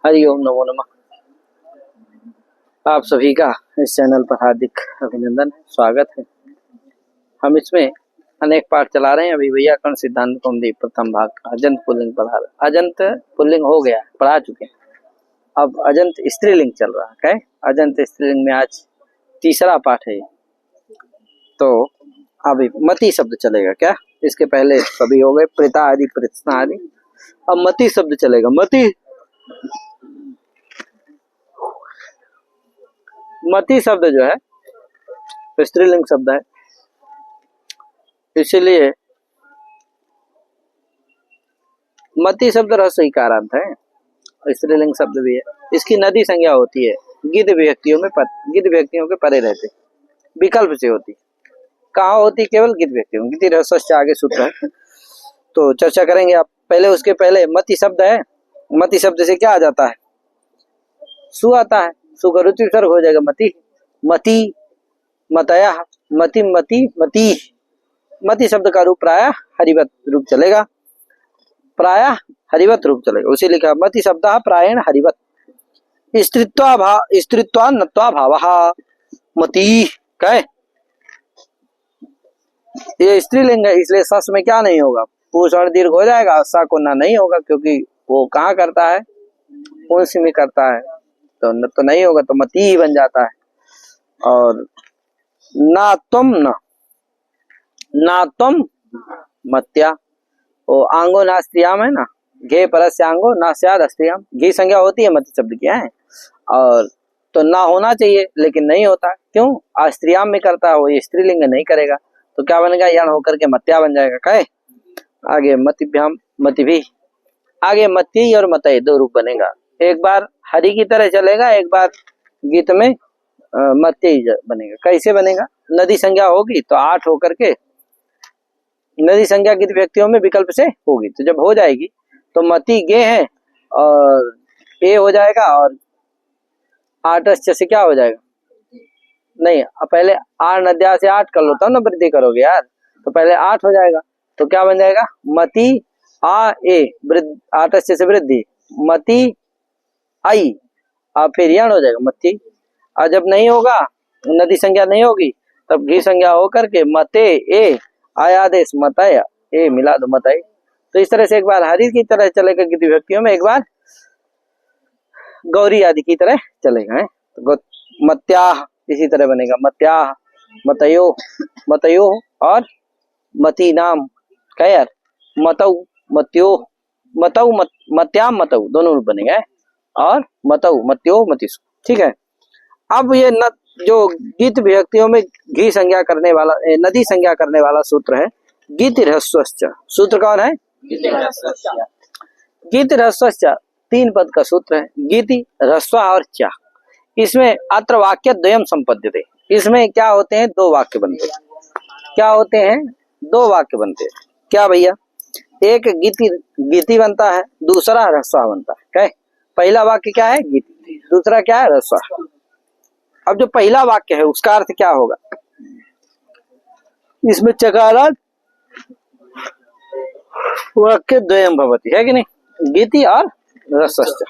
हरिओम नमो नमः। आप सभी का इस चैनल पर हार्दिक अभिनंदन है, स्वागत है। हम इसमें अनेक पाठ चला रहे हैं। अभी वैयाकरण सिद्धांत कौमुदी प्रथम भाग अजंत पुल्लिंग पढ़ा रहे। अजंत पुल्लिंग हो गया, पढ़ा चुके हैं। अब अजंत स्त्रीलिंग चल रहा है। अजंत स्त्रीलिंग में आज तीसरा पाठ है। तो अभी मति शब्द चलेगा क्या? इसके पहले सभी हो गए, प्रेता आदि, प्रश्ना आदि। अब मति शब्द चलेगा। मति शब्द जो है स्त्रीलिंग शब्द है, इसलिए मति शब्द रस इकारांत है, स्त्रीलिंग शब्द भी है। इसकी नदी संज्ञा होती है गिद्ध व्यक्तियों में, गिद्ध व्यक्तियों के परे रहते, विकल्प से होती। कहाँ होती? केवल गिद्ध व्यक्तियों। गिद्धि रस आगे सूत्र है, तो चर्चा करेंगे आप। पहले उसके पहले मति शब्द है। मति शब्द से क्या आ जाता है? सु आता है। सु का रुचि विसर्ग हो जाएगा मति, मति, मतया, मति, मति, मति। मति शब्द का रूप प्रायः हरिवत रूप चलेगा, प्रायः हरिवत रूप चलेगा। उसी लिखा मति शब्द प्रायेण हरिवत। स्त्रीत्वान्नत्वा भावः मति। कहे ये स्त्रीलिंग है, इसलिए सस में क्या नहीं होगा? पुरुष दीर्घ हो जाएगा, सा को ना नहीं होगा, क्योंकि वो कहाँ करता है? पुंस में करता है, तो न तो नहीं होगा, तो मति ही बन जाता है। और ना तुम मत्या, वो आंगो ना स्त्रियाम है ना, घे परस्य आंगो ना स्याद अस्त्रियाम। घी संज्ञा होती है मति शब्द की है, और तो ना होना चाहिए लेकिन नहीं होता। क्यों? स्त्रियाम में करता है वो, ये स्त्रीलिंग नहीं करेगा, तो क्या बनेगा? यण होकर के मत्या बन जाएगा। कहे आगे मतिभ्याम, मति भी। आगे मति और मतय दो रूप बनेगा। एक बार हरि की तरह चलेगा, एक बार गीत में मत्य बनेगा। कैसे बनेगा? नदी संज्ञा होगी तो 8 होकर के नदी संज्ञा गीत व्यक्तियों में विकल्प से होगी, तो जब हो जाएगी तो मति गे है और ए हो जाएगा, और 8 से क्या हो जाएगा? नहीं, पहले 8 नद्या से 8 कर लो, तब ना वृद्धि करोगे यार। तो पहले 8 हो जाएगा, तो क्या बन जाएगा? मति आ ए, 8 से वृद्धि, मति आई, अब फिर यण हो जाएगा मति। और जब नहीं होगा, नदी संज्ञा नहीं होगी, तब घी संज्ञा होकर के मते ए आयादेश मतय ए मिला दो मतय। तो इस तरह से एक बार हरि की तरह चलेगा गिद्ध व्यक्तियों में, एक बार गौरी आदि की तरह चलेगा। तो मत्याह इसी तरह बनेगा, मत्याह, मतयो, मतयो और मति नाम कैर, मतौ, मत्यो, मतौ, मत्याम, मतौ दोनों रूप बनेगा, और मतौ, मत्यो, मतिसु। ठीक है। अब ये जो गीत व्यक्तियों में घी संज्ञा करने वाला, नदी संज्ञा करने वाला सूत्र है गीत ह्रस्वश्च। सूत्र कौन है? गीत ह्रस्वश्च 3 पद का सूत्र है, गीति, ह्रस्व और च। इसमें अत्र वाक्य द्वयम संपद्यते। इसमें क्या होते हैं? 2 वाक्य बनते हैं। क्या होते हैं? 2 वाक्य बनते हैं। क्या भैया? एक गीति बनता है, दूसरा ह्रस्व बनता है। पहला वाक्य क्या है? गीति, दूसरा क्या है? ह्रस्व। अब जो पहला वाक्य है उसका अर्थ क्या होगा? इसमें चकारार्थ वाक्य द्वयम भवति, है कि नहीं? गीति और रसश्च।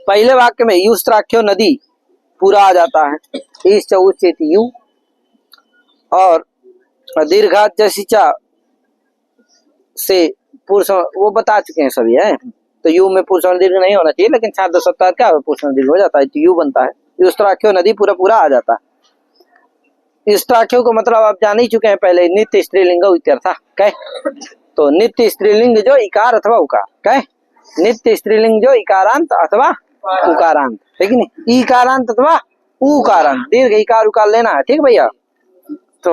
पहले वाक्य में युस्त्राख्यो नदी पूरा आ जाता है, ईश्च उच्चेति यु, और दीर्घात जैसी चा से पुरुष, वो बता चुके हैं सभी है। तो यु में पुरुष दीर्घ नहीं होना चाहिए, लेकिन छात्र सप्ताह क्या पुरुष दीर्घ हो जाता है, तो यु बनता है। युस्त्राख्यो नदी पूरा आ जाता है। युस्त्राख्यो को मतलब आप जान ही चुके हैं पहले, नित्य स्त्रीलिंग इत्यर्थ। तो नित्य स्त्रीलिंग जो इकार अथवा उकार, नित्य स्त्रीलिंग जो इकारांत अथवा उकारांत, ठीक नहीं? इकारांत अथवा उकारांत, दीर्घ इकार उकार लेना है, ठीक भैया? तो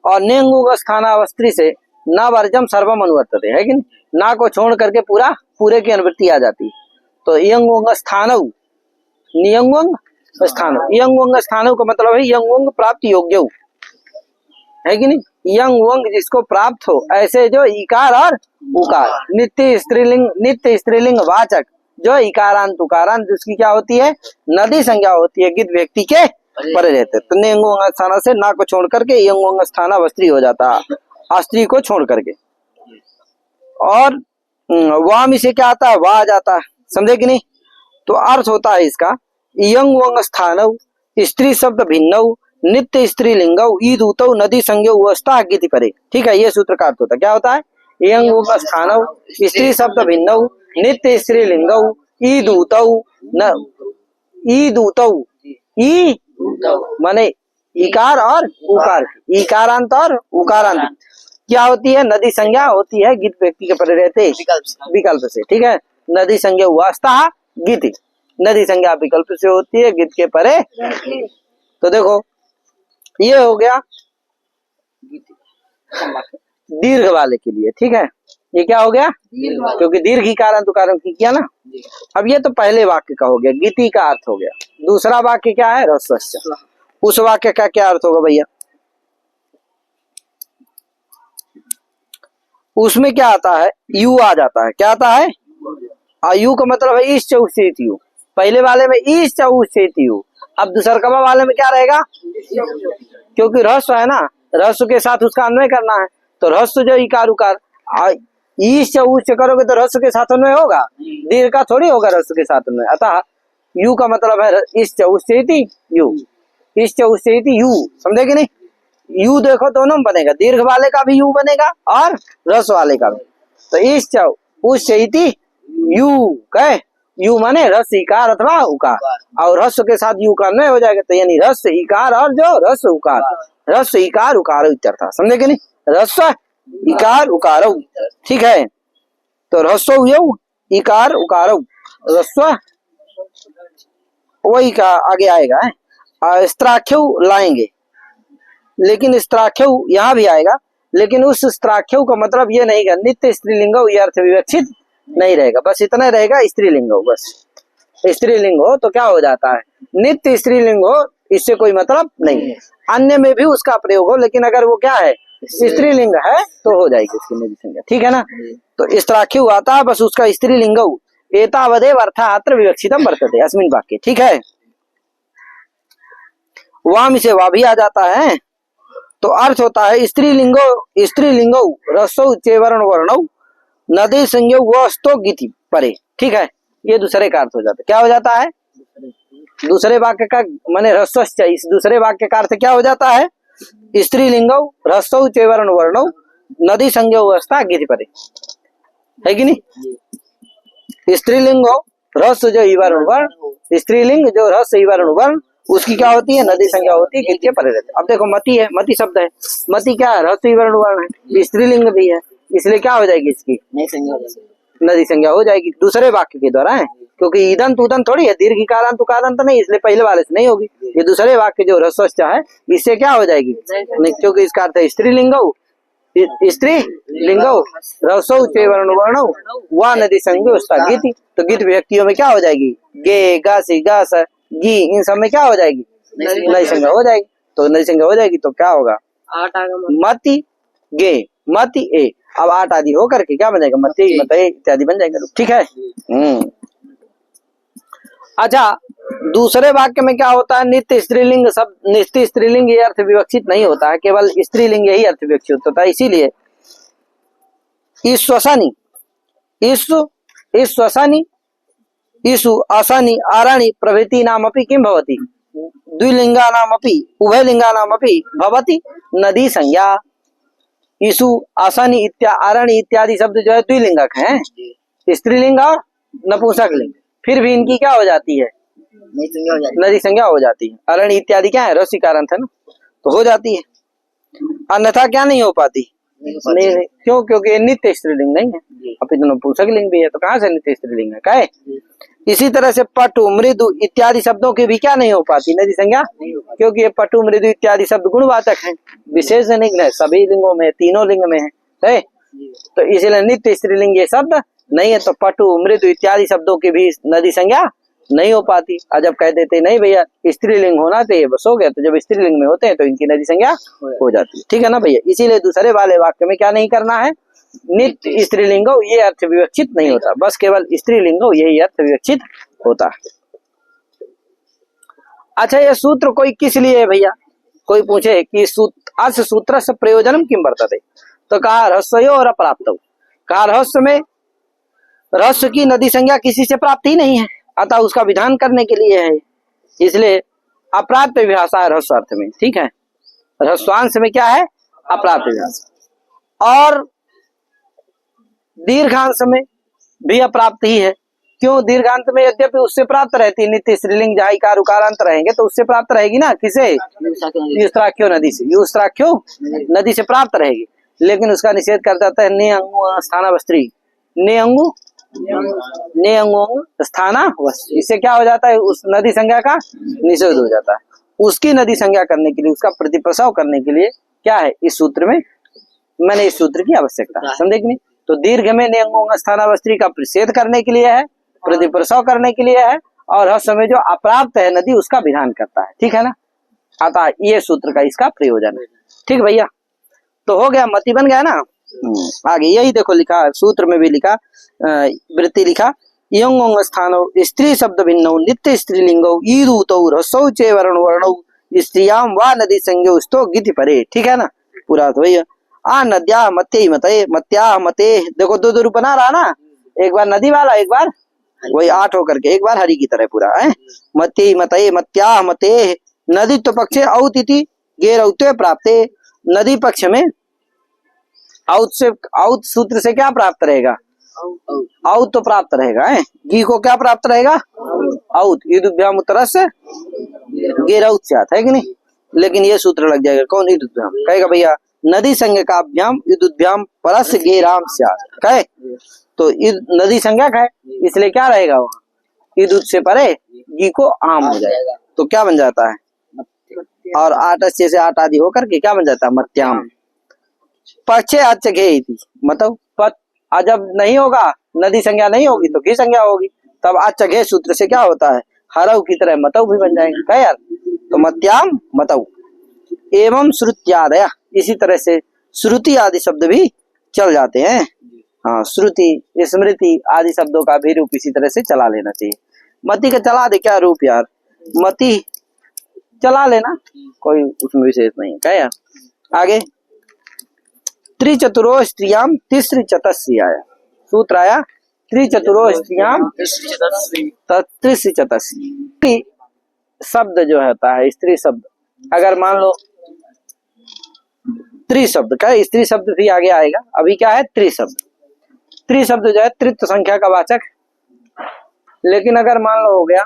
और नेंगुग स्थानावस्थी से न वर्जम सर्वम अनुवर्तते, है कि नहीं? ना को छोड़ करके पूरे की अनुवृत्ति आ जाती है। तो यंगोंग स्थानौ, नियंगोंग स्थानौ, यंगोंग स्थानौ का मतलब है यंगोंग प्राप्त योग्य, है कि नहीं? यंग वंग जिसको प्राप्त हो, ऐसे जो इकार और उकार, नित्य स्त्रीलिंग वाचक जो इकारांत उकारांत, जिसकी क्या होती है? नदी संज्ञा होती है, गिद्ध व्यक्ति के परे रहते। तो नेंगोंग स्थान से ना को छोड़ करके यंगोंग स्थाना वस्त्री हो जाता, अस्त्री को छोड़ करके। और वाम से क्या आता है, वाह आ जाता है, समझे कि नहीं। तो अर्थ होता है इसका यंग वंग स्थानव स्त्री शब्द भिन्नव नित्य स्त्रीलिंगव ईद उतव नदी संज्ञ अवस्था गीति परे। ठीक है, ये सूत्र का अर्थ होता है। क्या होता है, यंग वंग स्थानव स्त्री शब्द भिन्नव नित्य स्त्रीलिंगव ईद उतव न ईद उतव ई माने इकार और उकार, इकारांत और उकारांत क्या होती है, नदी संज्ञा होती है गीत व्यक्ति के परे रहते विकल्प से। ठीक है, नदी संज्ञा वास्ता गीति, नदी संज्ञा विकल्प से होती है गीत के परे। तो देखो ये हो गया दीर्घ वाले के लिए। ठीक है, ये क्या हो गया, क्योंकि दीर्घ इकारांत उकारांत की किया ना। अब ये तो पहले वाक्य का हो गया, गीति का अर्थ हो गया। दूसरा वाक्य क्या है, रस्वस्य। उस वाक्य का क्या अर्थ होगा भैया, उसमें क्या आता है, यू आ जाता है। क्या आता है, यू का मतलब है ईश चौसित यू। पहले वाले में ईश चौसित यू, अब दूसरकवा वाले में क्या रहेगा, क्योंकि ह्रस्व है ना, ह्रस्व के साथ उसका अन्वय करना है। तो ह्रस्व जो इकार उकार ईश उच्च करोगे तो ह्रस्व के साथ अन्वय होगा, दीर्घ का थोड़ी होगा ह्रस्व के साथ अन्वय। अतः यू का मतलब है ईश उच्चैति यू, ईश उच्चैति यू, समझे कि नहीं। यू देखो दोनों में बनेगा, दीर्घ वाले का भी यू बनेगा और ह्रस्व वाले का भी। तो ईश उच्चैति यू कहे, यू माने ह्रस्व इकार अथवा उकार, और ह्रस्व के साथ यू का अन्वय हो जाएगा। तो यानी ह्रस्व इकार और जो ह्रस्व उकार, ह्रस्व इकार उकार इत्यर्थ, समझे कि नहीं, ह्रस्व इकार उकार। ठीक है, तो ह्रस्व यौ इकार उकार ह्रस्व वही का आगे आएगा है। स्त्राख्यु लाएंगे, लेकिन स्त्राख्यु यहाँ भी आएगा, लेकिन उस स्त्राख्यु का मतलब ये नहीं है नित्य स्त्रीलिंग ये अर्थ विवक्षित नहीं रहेगा, बस इतना रहेगा स्त्रीलिंग हो। बस स्त्रीलिंग हो तो क्या हो जाता है, नित्य स्त्रीलिंग हो, इससे कोई मतलब नहीं है। अन्य में भी उसका प्रयोग हो, लेकिन अगर वो क्या है स्त्रीलिंग है तो हो जाएगी उसकी निधि संज्ञा। ठीक है ना। तो स्त्राख्यु आता है, बस उसका स्त्रीलिंग एतावदेव अर्थात्र विवक्षितम वर्तते अस्मिन् वाक्ये। ठीक है, वाम से वा भी आ जाता है, तो अर्थ होता है स्त्रीलिंगो रसौ चेवर्ण वर्णौ नदी संज्ञो वस्तो गीति परे। ठीक है, ये दूसरे का अर्थ हो जाता है। क्या हो जाता है, दूसरे वाक्य का माने ह्रस्वश्च, इस दूसरे वाक्य का अर्थ क्या हो जाता है, स्त्रीलिंगौ ह्रस्वौ चेवर्ण वर्णौ नदी संज्ञो अवस्था गीति परे, है कि नहीं। स्त्रीलिंगो ह्रस्व जो इवर्ण वर्ण, स्त्रीलिंग जो ह्रस्व इवर्ण वर्ण उसकी क्या होती है, नदी संज्ञा होती है, गीत के परे रहते। अब देखो मति है, मति शब्द है, मति क्या है, ह्रस्व इवर्ण वर्ण है, स्त्रीलिंग भी है, इसलिए क्या हो जाएगी इसकी नदी संज्ञा हो जाएगी दूसरे वाक्य के द्वारा है, क्योंकि ईदंत उदंत थोड़ी है, दीर्घ इकारांत उकारांत नहीं, इसलिए पहले वाले से नहीं होगी। ये दूसरे वाक्य जो ह्रस्वश्च है इससे क्या हो जाएगी, क्योंकि इसका अर्थ है स्त्रीलिंगौ स्त्रीलिंगौ ह्रस्वौ चेवर्ण वर्णौ वा नदी संज्ञा गीति। तो गीत व्यक्तियों में क्या हो जाएगी, गे गासी गास गी, इन सब में क्या हो जाएगी नदी संज्ञा हो जाएगी। तो नदी संज्ञा हो जाएगी तो क्या होगा, मति गे मति ए, अब आठ आदि होकर के क्या बनेगा, मति मते इत्यादि बन जाएगा। ठीक है। अच्छा, दूसरे वाक्य में क्या होता है, नित्य स्त्रीलिंग सब, नित्य स्त्रीलिंग ये अर्थ विवक्षित नहीं होता है, केवल स्त्रीलिंग यही अर्थ विवक्षित होता है। इसीलिए ईश्वसानी ईश्वसानी ईशु आसानी आराणी प्रभृति नाम अपि किम भवति, द्विलिंगा नाम अपि उभयलिंगा नाम अपि भवति नदी संज्ञा। ईशु आसानी आराणी इत्यादि शब्द जो है द्विलिंगक हैं, स्त्रीलिंग और नपुंसकलिंग, फिर भी इनकी क्या हो जाती है, नदी संज्ञा हो जाती है। अरण्य इत्यादि क्या है, रसिकारांत है ना, तो हो जाती है, अन्यथा क्या नहीं हो पाती, नहीं। क्यों, क्योंकि नित्य स्त्रीलिंग नहीं है, अभी तो नपुंसकलिंग भी है, तो कहाँ से नित्य स्त्रीलिंग है, क्या है। इसी तरह से पटु मृदु इत्यादि शब्दों की भी क्या नहीं हो पाती नदी संज्ञा, क्योंकि ये पटु मृदु इत्यादि शब्द गुणवाचक हैं, विशेष लिंग है, सभी लिंगों में, तीनों लिंग में है। तो इसलिए नित्य स्त्रीलिंग ये शब्द नहीं है, तो पटु मृदु इत्यादि शब्दों की भी नदी संज्ञा नहीं हो पाती। और जब कह देते नहीं भैया स्त्रीलिंग होना चाहिए, बस हो गया, तो जब स्त्रीलिंग में होते हैं तो इनकी नदी संज्ञा हो जाती है। ठीक है ना भैया। इसीलिए दूसरे वाले वाक्य में क्या नहीं करना है, नित्य स्त्रीलिंगो ये अर्थ विवक्षित नहीं होता, बस केवल स्त्रीलिंगो यही अर्थ विवक्षित होता है। अच्छा, ये सूत्र कोई किस लिए है भैया, कोई पूछे कि अस्य सूत्र से प्रयोजनम किम वर्तते, तो कहा ह्रस्वयो और अप्राप्त, कहा ह्रस्व में ह्रस्व की नदी संज्ञा किसी से प्राप्त ही नहीं है, अतः उसका विधान करने के लिए है, इसलिए अप्राप्त विभाषा है ह्रस्व अर्थ में। ठीक है, ह्रस्वांश में क्या है? अप्राप्त विभाषा। और दीर्घांश में भी अप्राप्त ही है। क्यों? दीर्घांत में यद्यपि उससे प्राप्त रहती, नित्य स्त्रीलिंग जहाँ इकार उकारांत रहेंगे तो उससे प्राप्त रहेगी ना, किसे? युस्त्राख्यो नदी से, युस्त्राख्यो नदी से प्राप्त रहेगी, लेकिन उसका निषेध कर देता है ने अंगु स्थानावस्त्री, ने अंगु ने अंगु स्थानावस्त्री। इससे क्या हो जाता है? उस नदी संज्ञा का निषेध हो जाता है। उसकी नदी संज्ञा करने के लिए, उसका प्रतिप्रसव करने के लिए क्या है? इस सूत्र में मैंने इस सूत्र की आवश्यकता है, समझे कि नहीं? तो दीर्घ में ने अंगु स्थानावस्त्री का प्रतिषेध करने के लिए है, प्रतिप्रसव करने के लिए है, और ह्रस्व में जो अप्राप्त है नदी उसका विधान करता है। ठीक है ना? अतः ये सूत्र का इसका प्रयोजन है। ठीक भैया, तो हो गया, मति बन गया ना। आगे यही देखो लिखा, सूत्र में भी लिखा, वृत्ति लिखा, यंग स्थानो स्त्री शब्द भिन्नौ नित्य स्त्रीलिंगौ ईदूतौ ह्रस्वौ चे वर्णौ स्त्रियां वा नदी संज्ञौ स्तो गीति परे। ठीक है ना? पूरा तो भैया आ नद्या मत्ये मते मत्या मते, देखो दो रूप बना रहा ना, एक बार नदी वाला, एक बार वही 8 होकर के, एक बार हरि की तरह पूरा है। मत्ये मते मत्या मते नदी तो पक्षे औत इति गेरौते प्राप्ते, नदी पक्ष में औत से, औत सूत्र से क्या प्राप्त रहेगा? औत तो प्राप्त रहेगा है। गी को क्या प्राप्त रहेगा? औत। ईदुभ्याम उत्तर से गेरौत से आता है कि नहीं? लेकिन ये सूत्र लग जाएगा, कौन? ईदुभ्याम कहेगा भैया नदी संज्ञकाभ्याम ईदुभ्याम परस्य गेराम स्यात्, कहे तो नदी संज्ञा है, इसलिए क्या रहेगा? वहां ईद से परे गी को आम हो जाएगा, तो क्या बन जाता है? और 8 से 8 आदि होकर के क्या बन जाता है? मत्याम। पक्षे अच्छ घे मतलब जब नहीं होगा, नदी संज्ञा नहीं होगी तो घी संज्ञा होगी, तब अच्छ घे सूत्र से क्या होता है? हरव की तरह मतव भी बन जाएंगे। क्या यार? तो मत्याम मतव एवं श्रुत्यादय, इसी तरह से श्रुति आदि शब्द भी चल जाते हैं। हाँ, श्रुति स्मृति आदि शब्दों का भी रूप इसी तरह से चला लेना चाहिए। मति का चला दे क्या रूप यार? मति चला लेना, कोई उसमें विशेष नहीं। क्या यार? आगे त्रिचतुरो स्त्रियाम तिस्री चतस्री आया, सूत्र आया त्रिचतुरो स्त्रियाम तिस्री चतस्री। शब्द जो होता है स्त्री शब्द, अगर मान लो त्रिशब्द का, स्त्री शब्द भी आगे आएगा, अभी क्या है? त्रिशब्द। त्रिशब्द जो है तृतीय संख्या का वाचक, लेकिन अगर मान लो हो गया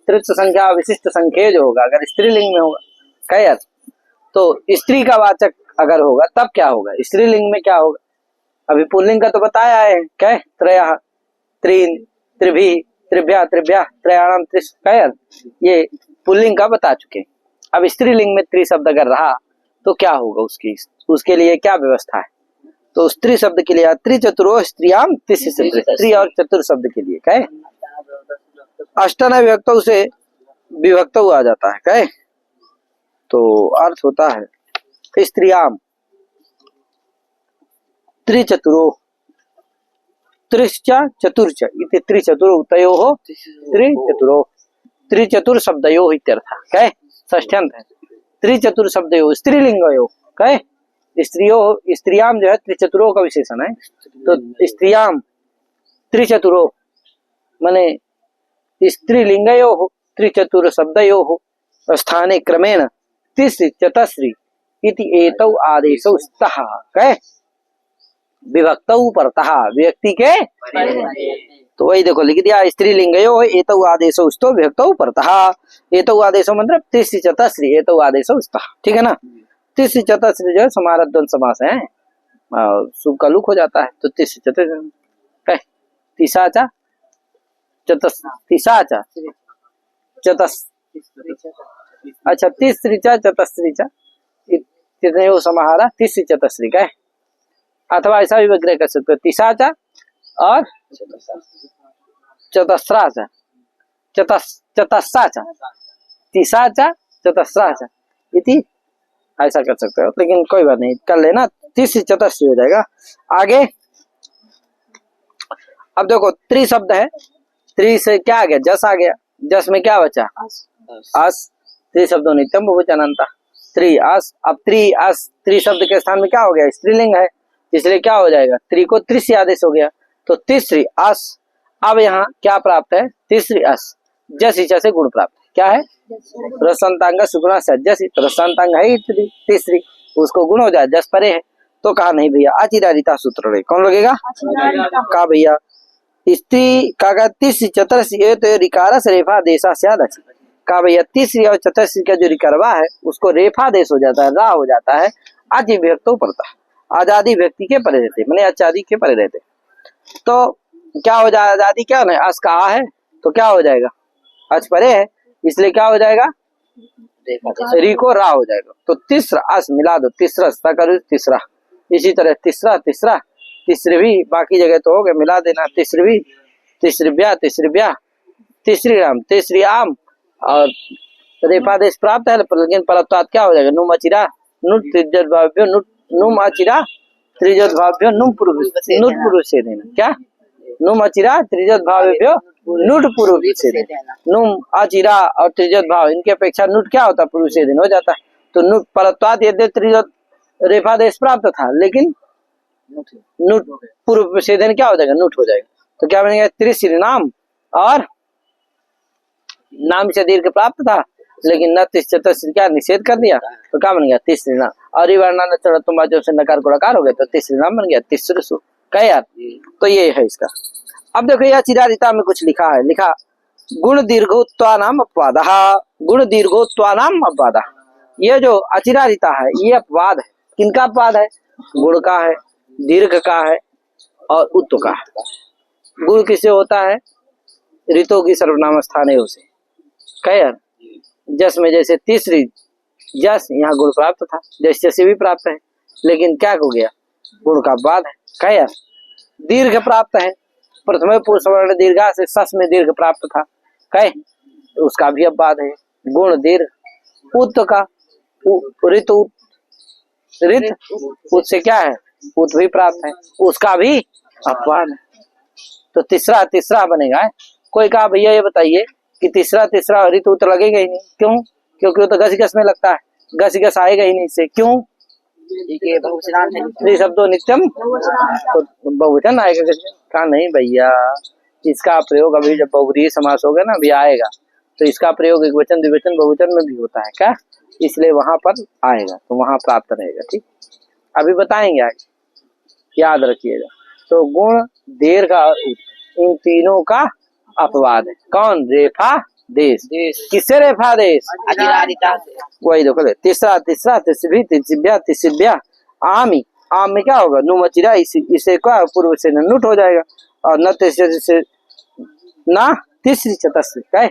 तृतीय संख्या विशिष्ट संख्या जो होगा, अगर स्त्रीलिंग में होगा, क्या यार? तो स्त्री का वाचक अगर होगा तब क्या होगा? स्त्रीलिंग में क्या होगा? अभी पुल्लिंग का तो बताया है, क्या? त्रयः त्रीन् त्रिभि त्रिभ्या त्रिभ्या त्रयाणाम त्रिश, क्या यार? ये पुल्लिंग का बता चुके। अब स्त्रीलिंग में त्रिशब्द अगर रहा तो क्या होगा? उसके लिए क्या व्यवस्था है? तो स्त्री शब्द के लिए त्रिचतुरो स्त्रियाम तिस्री, स्त्री और चतुर शब्द के लिए क्या? अष्टन विभक्त से विभक्त आ जाता है। क्या? तो अर्थ होता है स्त्रियाम त्रिचतुरो त्रिश्च चतुर्च इति त्रिचतुरो तयोः त्रिचतुरो, त्रिचतुर शब्दयोः इत्यर्थ। क्या? षष्ठ्यंत है। त्रिचतुर शब्दयोः स्त्रीलिंगयोः, क्या? स्त्रियों स्त्रियाम जो है त्रिचतुरों का विशेषण है, तो स्त्रियाम त्रिचतुरो माने स्त्रीलिंगयोः त्रिचतुर शब्दयोः स्थाने क्रमेण तिस्री चतस्री इति एतौ आदेशौ स्तः, क्या? विभक्तौ परतः, व्यक्ति के, तो वही देखो लिख दिया स्त्रीलिंगयो एतौ आदेशौ स्तो विभक्तौ परतः। एतौ आदेशो मतलब तिस्री चतस्री, एतौ आदेशौ स्तः। ठीक है ना? तिस्री चतस्री जो है समारत द्वंद समास है, सुख का लुक हो जाता है, तो तिस्री चतस्री तिसाचा चतस तिसाचा चतस, अच्छा तिस्रीचा चतस्रीचा इतने समाहारा तिस्री चतस्री का है, अथवा ऐसा भी विग्रह कर सकते हो तिसाचा और चतस्राचा चतस्साचा तिसाचा चतस्राचा इति ऐसा कर सकते हो, लेकिन कोई बात नहीं, कर लेना, तिस्री चतस्री हो जाएगा। आगे अब देखो त्रि शब्द है, त्रि से क्या आ गया? जस आ गया, जस में क्या बचा? अस। त्रि शब्दों नित्यम बहुवचनान्ता त्रि अस। अब त्रि अस त्रि शब्द के स्थान में क्या हो गया? स्त्रीलिंग है, इसलिए क्या हो जाएगा? त्रि को त्रिस्य आदेश हो गया, तो तीसरी अस। अब यहाँ क्या प्राप्त है? तीसरी अस जस इच्छा से गुण प्राप्त है। क्या है? रसंतांग सुगुणा सज्जसी। तो रसंतांग है तीसरी, उसको गुण हो जाए, जस परे है। तो कहा नहीं भैया अचिरारिता सूत्र रहे। कौन लगेगा? कहा भैया स्त्री का तीसरी चतुर्थी ये तो रिकार से रेफा देशा स्याद अच्छी। कहा भैया तीसरी और चतुर्थी का जो रिकरवा है उसको रेफा देश हो जाता है, रा हो जाता है, अति व्यक्तो पड़ता है, आजादी व्यक्ति के परे रहते, मैंने आजादी के परे रहते। तो क्या हो जाए? आजादी क्या है? अस का आ है तो क्या हो जाएगा? अच परे है, इसलिए क्या हो जाएगा? री को रा हो जाएगा। तो तीसरा अस मिला दो, तीसरा करो तीसरा। इसी तरह तीसरा तीसरा तीसरी भी, बाकी जगह तो हो गए, मिला देना। तीसरी भी, तीसरी ब्याह, तीसरी ब्याह, तीसरी राम, तीसरी आम और रेफादेश प्राप्त है, लेकिन परत्वात क्या हो जाएगा? नुम अचिरा नुट त्रिजत भाव्यो नुट नुम अचिरा त्रिजत भाव्यो नुम पुरुष नुट पुरुष से देना। क्या? नुम अचिरा त्रिजत भाव्यो नुट पुरुष से देना। नुम अचिरा और त्रिजत भाव इनके अपेक्षा नुट क्या होता? पुरुष से दिन हो जाता है। तो नुट परत्वात यद्य त्रिजत रेफादेश प्राप्त था, लेकिन नुट पूर्व से दिन क्या हो जाएगा? नुट हो जाएगा। तो क्या बनेगा? त्रिश्री नाम और नाम से दीर्घ प्राप्त था, लेकिन न चतुश्री क्या निषेध कर दिया, तो क्या बन गया? तीसरी नाम। और तुम से नकार को नकार हो गया, तो तीसरी नाम बन गया तीसरसु। कहे यार, तो ये है इसका। अब देखो यह चिरारिता में कुछ लिखा है, लिखा गुण दीर्घोत्वा नाम अपवाद, गुण दीर्घोत्वा नाम अपवाद। ये जो अचिरारिता है ये अपवाद है। किनका अपवाद है? गुण का है, दीर्घ का है और उत्व का है। गुण किसे होता है? ऋतु की सर्वनाम स्थान है उसे। कहे यार, जस में जैसे तीसरी जस, यहाँ गुण प्राप्त था, जैसे से भी प्राप्त है, लेकिन क्या हो गया? गुण का अपवाद है। कहे यार, दीर्घ प्राप्त है, प्रथम पुरुष वर्ण दीर्घा से सस में दीर्घ प्राप्त था, कहे उसका भी अपवाद है। गुण दीर्घ, उत्व का ऋतु ऋत उससे क्या है? उत्व भी प्राप्त है, उसका भी अपवाद है। तो तीसरा तीसरा बनेगा है। कोई कहा भैया ये बताइए कि तीसरा तीसरा ऋतु तो लगेगा ही नहीं। क्यों? क्योंकि वो तो घस घस में लगता है, घस घस आएगा ही नहीं इससे। क्यों? शब्दों नित्यम तो बहुवचन आएगा। कहा नहीं भैया, इसका प्रयोग अभी जब बहुव्रीहि समास होगा ना, अभी आएगा, तो इसका प्रयोग एकवचन द्विवचन बहुवचन में भी होता है क्या, इसलिए वहां पर आएगा, तो वहां प्राप्त रहेगा। ठीक, अभी बताएंगे आगे, याद रखिएगा। तो गुण दीर्घ इन तीनों का अपवाद है। कौन? रेफा देश। किससे रेफा देश? वही देखो, तीसरा तीसरा तीसरी तीसरी तीसरी आमी, आम में क्या होगा? नुम अचिरा, इसे क्या पूर्व से नुट हो जाएगा, और न तीसरे से ना तीसरी चतुर्थी। क्या?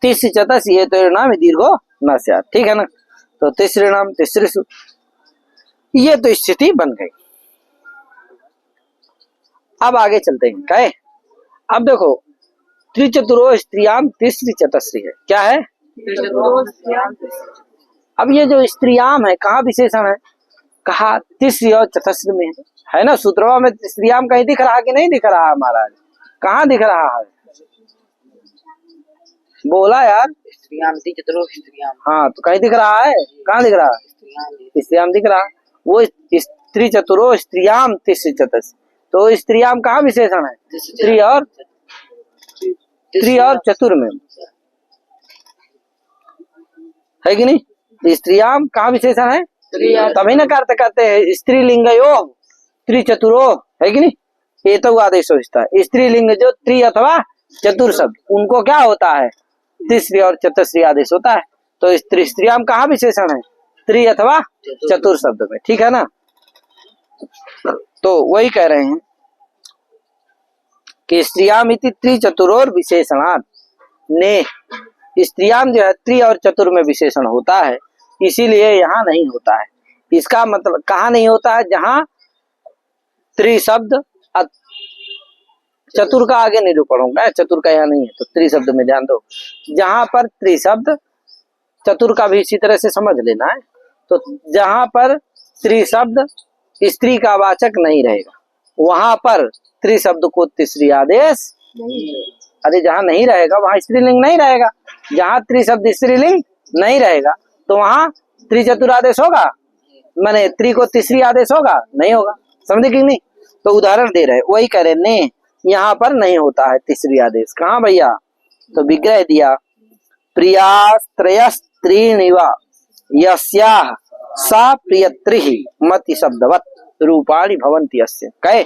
तीसरी चतुर्थी ये तो नाम है दीर्घो न स्या। ठीक है ना? तो तीसरे नाम तीसरे सु, ये तो स्थिति बन गई। अब आगे चलते हैं। क्या है? अब देखो, त्रिचतुरो स्त्रियाम तीसरी चतुर्थी है। क्या है? अब ये जो स्त्रियाम है कहाँ विशेषण है? कहा तीसरी और चतुर्थी में है ना। सूत्रों में स्त्रियाम कहीं दिख रहा कि नहीं दिख रहा है महाराज? कहाँ दिख रहा है? बोला यार। हाँ, तो कहीं दिख रहा है? कहाँ दिख रहा है? स्त्रियाम दिख रहा है। वो स्त्री चतुरो स्त्रियाम तीसरी चतुर्थी, तो स्त्रियाम कहाँ विशेषण है? स्त्री और चतुर में है कि नहीं? स्त्रियाम कहाँ विशेषण है? तभी न करते करते हैं स्त्रीलिंगयो त्रिचतुरो, है कि नहीं? ये तो आदेश होता है। स्त्रीलिंग जो त्रि अथवा चतुर शब्द, उनको क्या होता है? तीसरी और चतुर्थी आदेश होता है। तो स्त्रियाम कहाँ विशेषण है? त्रि अथवा चतुर शब्द में। ठीक है ना? तो वही कह रहे हैं कि स्त्रियाम इति त्रिचतुरोर विशेषणात् ने, स्त्रियाम जो है त्रि और चतुर में विशेषण होता है, इसीलिए यहाँ नहीं होता है। इसका मतलब कहाँ नहीं होता है? जहाँ त्रि शब्द, चतुर का आगे निरूपण होगा, चतुर का यहाँ नहीं है, तो त्रि शब्द में ध्यान दो। जहाँ पर त्रि शब्द, चतुर का भी इसी तरह से समझ लेना है। तो जहाँ पर त्रि शब्द स्त्री का वाचक नहीं रहेगा, वहां पर त्रि शब्द को तीसरी आदेश अरे जहाँ नहीं रहेगा वहां स्त्रीलिंग नहीं रहेगा। जहाँ त्रि शब्द स्त्रीलिंग नहीं रहेगा तो वहां त्रिचतुर आदेश होगा, माने त्रि को तीसरी आदेश होगा? नहीं होगा। समझे कि नहीं? तो उदाहरण दे रहे, वही कह रहे ने, यहाँ पर नहीं होता है तीसरी आदेश। कहाँ भैया? तो विग्रह दिया, प्रियास्त्रयस्त्रीणिव यस्याः सा प्रियत्रिः मति शब्दवत् रूपाणि भवन्ति अस्य। कहे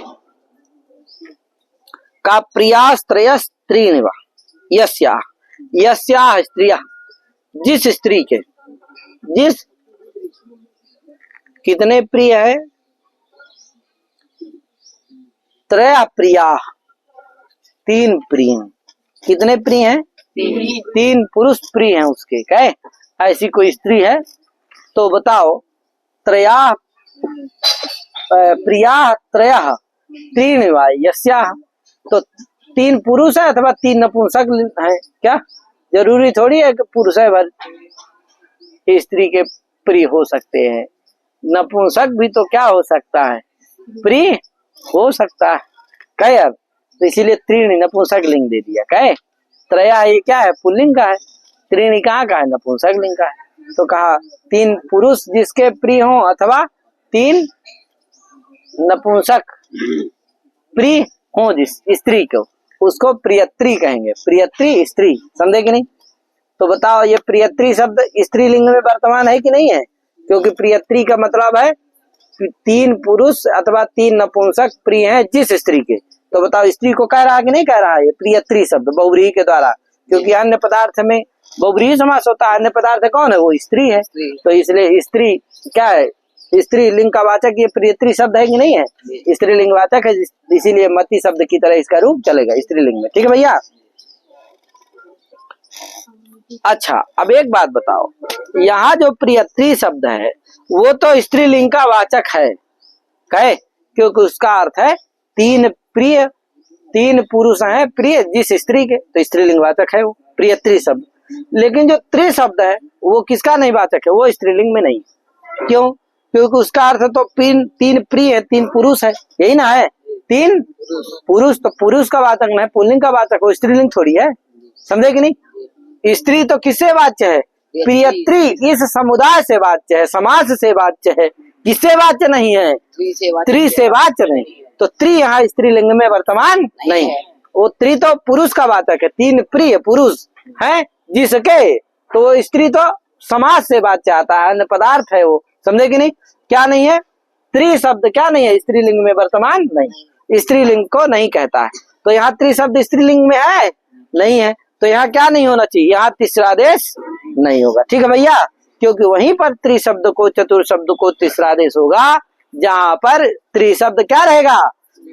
का प्रियास्त्रयस्त्रीणिव यस्याः, यस्याः स्त्रियः, जिस स्त्री के, जिस कितने प्रिय है? त्रय प्रिया, तीन प्रिय। कितने प्रिय हैं? तीन पुरुष प्रिय हैं उसके। कहे ऐसी कोई स्त्री है तो बताओ, त्रया प्रिया त्रयः त्रीणि वा यस्याः, तो तीन पुरुष है अथवा तीन नपुंसक है? क्या जरूरी थोड़ी है कि पुरुष है भर स्त्री के प्रिय हो सकते हैं? नपुंसक भी तो क्या हो सकता है? प्रिय हो सकता है। कहे यार, तो इसीलिए त्रीणि नपुंसक लिंग दे दिया। कहे त्रया ये क्या है? पुल्लिंग का है। त्रीणि कहाँ का है? नपुंसक लिंग का है। तो कहा तीन पुरुष जिसके प्रिय हो अथवा तीन नपुंसक प्रिय हो जिस स्त्री को, उसको प्रियत्री कहेंगे। प्रियत्री स्त्री, समझे कि नहीं? तो बताओ ये प्रियत्री शब्द स्त्रीलिंग में वर्तमान है कि नहीं है? क्योंकि प्रियत्री का मतलब है तीन पुरुष अथवा तीन नपुंसक प्रिय हैं जिस स्त्री के। तो बताओ स्त्री को कह रहा है कि नहीं कह रहा है? ये प्रियत्री शब्द बहुव्रीहि के द्वारा, क्योंकि अन्य पदार्थ में बहुव्रीहि समास होता है। अन्य पदार्थ कौन है? वो स्त्री है। तो इसलिए स्त्री क्या है? स्त्री लिंग का वाचक ये प्रियत्री शब्द है कि नहीं है? स्त्रीलिंग वाचक है, इसीलिए मति शब्द की तरह इसका रूप चलेगा स्त्रीलिंग में। ठीक है भैया? अच्छा, अब एक बात बताओ, यहाँ जो प्रियत्री शब्द है वो तो स्त्रीलिंग का वाचक है। कहे क्योंकि उसका अर्थ है तीन प्रिय, तीन पुरुष हैं प्रिय जिस स्त्री के, तो स्त्रीलिंग वाचक है वो प्रियत्री शब्द। लेकिन जो त्रि शब्द है वो किसका नहीं वाचक है? वो स्त्रीलिंग में नहीं। क्यों? क्योंकि उसका अर्थ तो तीन प्रिय है, तीन पुरुष है, यही ना है? तीन पुरुष, तो पुरुष का वाचक नहीं, पुल्लिंग का वाचक, वो स्त्रीलिंग थोड़ी है। समझे कि नहीं? स्त्री तो किससे वाच्य है? प्रियत्री, इस समुदाय से वाच्य है, समाज से वाच्य है। किससे वाच्य नहीं है? त्रि से वाच्य नहीं। तो त्रि यहाँ स्त्रीलिंग में वर्तमान नहीं है। वो त्रि तो पुरुष का वाचक है, तीन प्रिय पुरुष है जिसके, तो वो स्त्री तो समाज से वाच्य आता है, अन्य पदार्थ है वो। समझे कि नहीं? क्या नहीं है? त्रि शब्द क्या नहीं है? स्त्रीलिंग में वर्तमान नहीं, स्त्रीलिंग को नहीं कहता है। तो यहाँ त्रि शब्द स्त्रीलिंग में है नहीं है, तो यहाँ क्या नहीं होना चाहिए? यहाँ तीसरा आदेश नहीं होगा। ठीक है भैया? क्योंकि वहीं पर त्रि शब्द को, चतुर शब्द को तीसरा आदेश होगा जहाँ पर त्रि शब्द क्या रहेगा?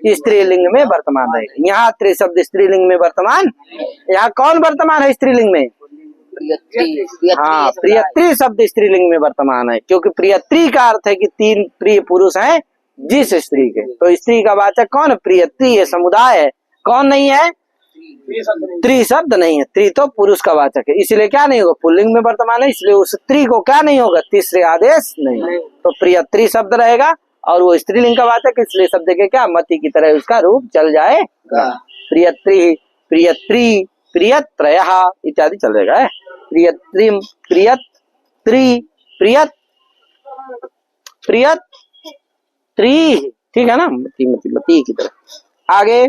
स्त्रीलिंग में वर्तमान रहेगा। यहाँ त्रि शब्द स्त्रीलिंग में वर्तमान, यहाँ कौन वर्तमान है स्त्रीलिंग में? हाँ, प्रियत्री शब्द स्त्रीलिंग में वर्तमान है, क्योंकि प्रियत्री का अर्थ है कि तीन प्रिय पुरुष हैं जिस स्त्री के। तो स्त्री का वाचक कौन है? प्रियत्री है, समुदाय है। कौन नहीं है? त्रि शब्द नहीं है। त्रि तो पुरुष का वाचक है, इसलिए क्या नहीं होगा? पुल्लिंग में वर्तमान है, इसलिए उस स्त्री को क्या नहीं होगा? तीसरे आदेश नहीं। तो प्रियत्री शब्द रहेगा और वो स्त्रीलिंग का वाचक, इसलिए शब्द के क्या मति की तरह उसका रूप चल जाएगा। प्रियत्री, प्रियत्री, प्रियत्रयः इत्यादि चलेगा। प्रियत्री, प्रियत्री, प्रियत, प्रियत्री, ठीक है ना? मति मति मति की तरह। आगे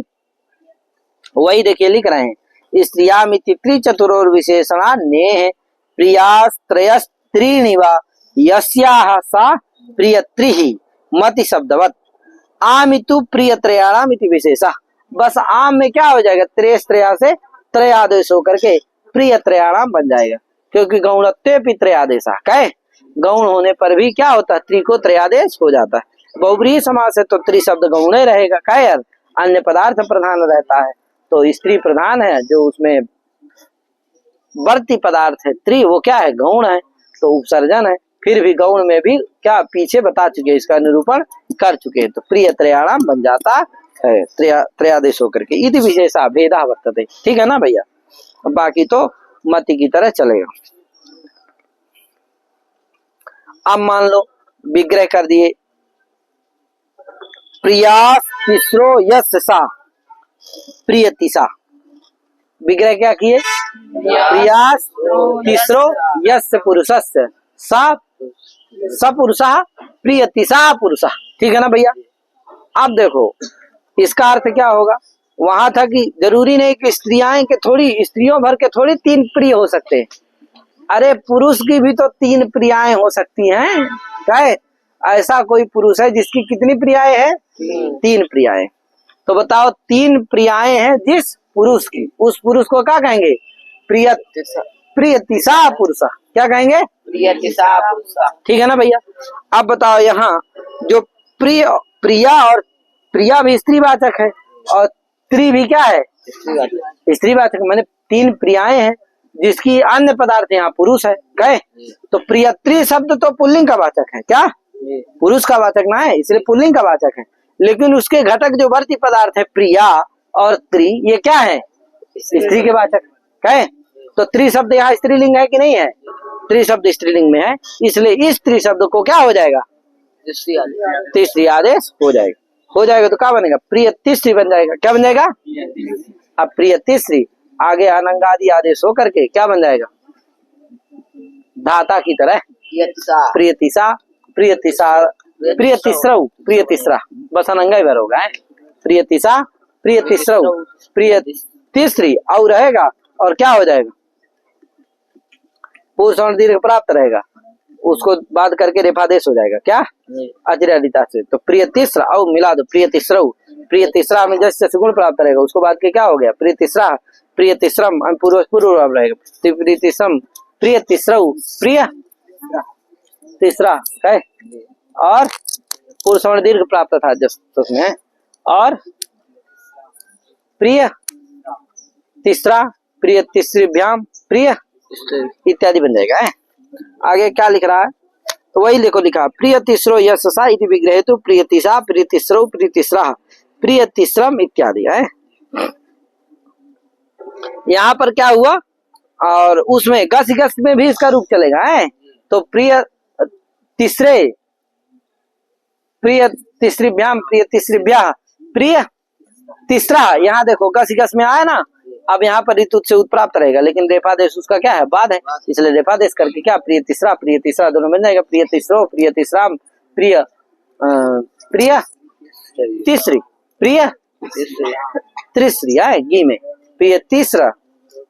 वही देखिए लिख रहे हैं, स्त्रियामिति त्रिचतुरोर विशेषणा नेह प्रियास्त्रयस्त्रीणि वा यस्याः सा प्रियत्रिः मति शब्दवत् आमितु प्रियत्रयाणाम इति विशेषः। बस आम में क्या हो जाएगा? त्रयस्त्रया से त्रयादेश होकर के प्रियत्रयाणाम बन जाएगा, क्योंकि गौणत्वे त्रयादेशा। कहे गौण होने पर भी क्या होता है? त्रि को त्रयादेश हो जाता है। बहुव्रीहि समास है तो त्रि शब्द गौण रहेगा। कहे यार, अन्य पदार्थ प्रधान रहता है तो स्त्री प्रधान है, जो उसमें वर्ती पदार्थ है त्रि, वो क्या है? गौण है, तो उपसर्जन है। फिर भी गौण में भी क्या पीछे बता चुके, इसका निरूपण कर चुके, तो प्रिय त्रयाणाम बन जाता है त्रयादेश होकर के। इति विशेषा भेदा वर्तते। ठीक है ना भैया? बाकी तो मति की तरह चलेगा। अब मान लो विग्रह कर दिए, प्रिया तीसरो यस सा प्रियतिसा। विग्रह क्या किए? प्रियास तीसरो यस पुरुषस्य सा सपुरुषः प्रियतिसा पुरुषः। ठीक है ना भैया? अब देखो इसका अर्थ क्या होगा? वहां था कि जरूरी नहीं कि स्त्रियां के थोड़ी, स्त्रियों भर के थोड़ी 3 प्रिय हो सकते हैं। अरे पुरुष की भी तो 3 प्रियाएं हो सकती हैं। क्या है? ऐसा कोई पुरुष है जिसकी कितनी प्रियाएं हैं? 3 प्रियाएं। तो बताओ 3 प्रियाएं हैं जिस पुरुष की, उस पुरुष को क्या कहेंगे? प्रियतिसा पुरुषा। क्या कहेंगे? प्रियतिसा पुरुषा। ठीक है ना भैया? अब बताओ यहाँ जो प्रिया और प्रिया भी स्त्रीवाचक है और त्रि भी क्या है? स्त्रीवाचक। मैंने 3 प्रियाएं हैं जिसकी अन्य पदार्थ यहाँ पुरुष है। कहे तो प्रियत्री शब्द तो पुल्लिंग का वाचक है। क्या? पुरुष का वाचक ना है, इसलिए पुल्लिंग का वाचक है। लेकिन उसके घटक जो वर्ती पदार्थ है प्रिया और त्रि, ये क्या है? स्त्री के वाचक। कहे तो त्रि शब्द यहाँ स्त्रीलिंग है कि नहीं है? त्रि शब्द स्त्रीलिंग में है, इसलिए इस त्रि शब्द को क्या हो जाएगा? तीसरी आदेश हो जाएगा। हो जाएगा तो क्या बनेगा? प्रिय तीसरी बन जाएगा। क्या बन जाएगा? अब प्रिय तीसरी आगे अनंगादि आदेश हो करके क्या बन जाएगा? धाता की तरह प्रियतिसा, प्रियतिसा, प्रियतिस्रव, प्रियतिस्रा। बस अनंगा ही भर होगा है। प्रियतिसा, प्रियतिस्रव, प्रिय तीसरी और रहेगा और क्या हो जाएगा? पुरुष और दीर्घ प्राप्त रहेगा, उसको बाद करके रेफादेश हो जाएगा। क्या? अचिरादिता से। तो प्रिय तीसरा और मिला दो प्रिय तीसरा। प्रिय तीसरा में जैसे गुण प्राप्त रहेगा, उसको बाद के क्या हो गया? प्रिय तीसरा, प्रिय तीसरम पूर्व रहेगा। प्रिय तीसरम, प्रिय तीसरा, प्रिय तीसरा है। और पुरुष और दीर्घ प्राप्त था जब उसमें, और प्रिय तीसरा, प्रिय तीसरीभ्याम, प्रिय इत्यादि बन जाएगा है। आगे क्या लिख रहा है? तो वही लिखो, लिखा प्रिय तीसरो यशसा इति विग्रह तो प्रिय तीसा, प्रिय तीसरो, प्रिय तीसरा, प्रिय तीसरम इत्यादि है। यहाँ पर क्या हुआ? और उसमें गस में भी इसका रूप चलेगा है। तो प्रिय तीसरे, प्रिय तीसरीभ्याम, प्रिय तीसरीभ्याः, प्रिय तीसरा। यहाँ देखो गस में आया ना, अब यहाँ पर ऋतु से उत्प्राप्त रहेगा, लेकिन रेफादेश उसका क्या है? बाद है, इसलिए रेफादेश करके क्या? प्रिय तीसरा दोनों बन जाएगा। प्रिय तीसरो, प्रिय तीसरा, प्रिय प्रिय तीसरी, प्रिय तीसरी है गी में। प्रिय तीसरा,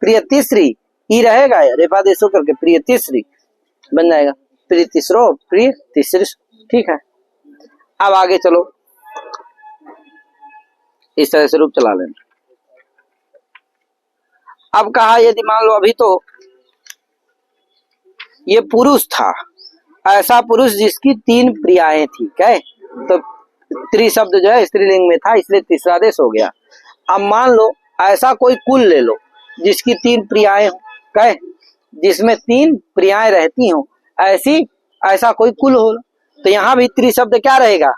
प्रिय तीसरी ई रहेगा, रेफादेश होकर के प्रिय तीसरी बन जाएगा। प्रिय तीसरो, प्रिय तीसरी। ठीक है, अब आगे चलो, इस तरह से रूप चला लेना। अब कहा यदि मान लो अभी तो ये पुरुष था, ऐसा पुरुष जिसकी 3 प्रियाएं थी। क्या? तो त्रि शब्द जो है स्त्रीलिंग में था, इसलिए तीसरा देश हो गया। अब मान लो ऐसा कोई कुल ले लो जिसकी 3 प्रियाएं हो। क्या? जिसमें 3 प्रियाएं रहती हो, ऐसा कोई कुल हो, तो यहाँ भी त्रि शब्द क्या रहेगा?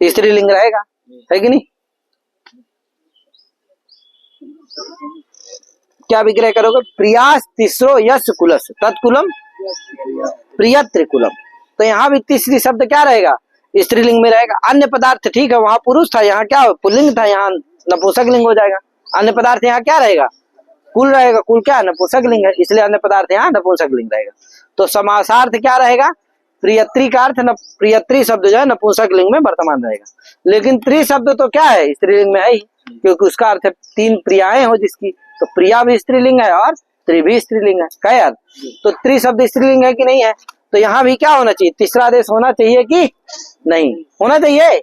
स्त्रीलिंग रहेगा, है कि नहीं? क्या विग्रह करोगे? प्रियास तीसरो यश कुलस तत्कुलम प्रिय त्रिकुलम। तो यहाँ भी तीसरी शब्द क्या रहेगा? स्त्रीलिंग में रहेगा। अन्य पदार्थ ठीक है, वहां पुरुष था, यहाँ क्या पुल्लिंग था, यहाँ नपुंसक लिंग हो जाएगा। अन्य पदार्थ यहाँ क्या रहेगा? कुल रहेगा। कुल क्या है? नपुंसक लिंग है, इसलिए अन्य पदार्थ यहाँ नपुंसक लिंग रहेगा। तो समासार्थ क्या रहेगा? प्रियत्री का अर्थ न, प्रियत्री शब्द जो है नपुंसक लिंग में वर्तमान रहेगा। लेकिन त्रि शब्द तो क्या है? स्त्रीलिंग में है ही, क्योंकि उसका अर्थ है 3 प्रियाएं हो जिसकी। तो प्रिया भी स्त्रीलिंग है और त्रि भी स्त्रीलिंग है। क्या यार? तो त्रि शब्द स्त्रीलिंग है कि नहीं है? तो यहाँ भी क्या होना चाहिए? तीसरा आदेश होना चाहिए कि नहीं होना चाहिए?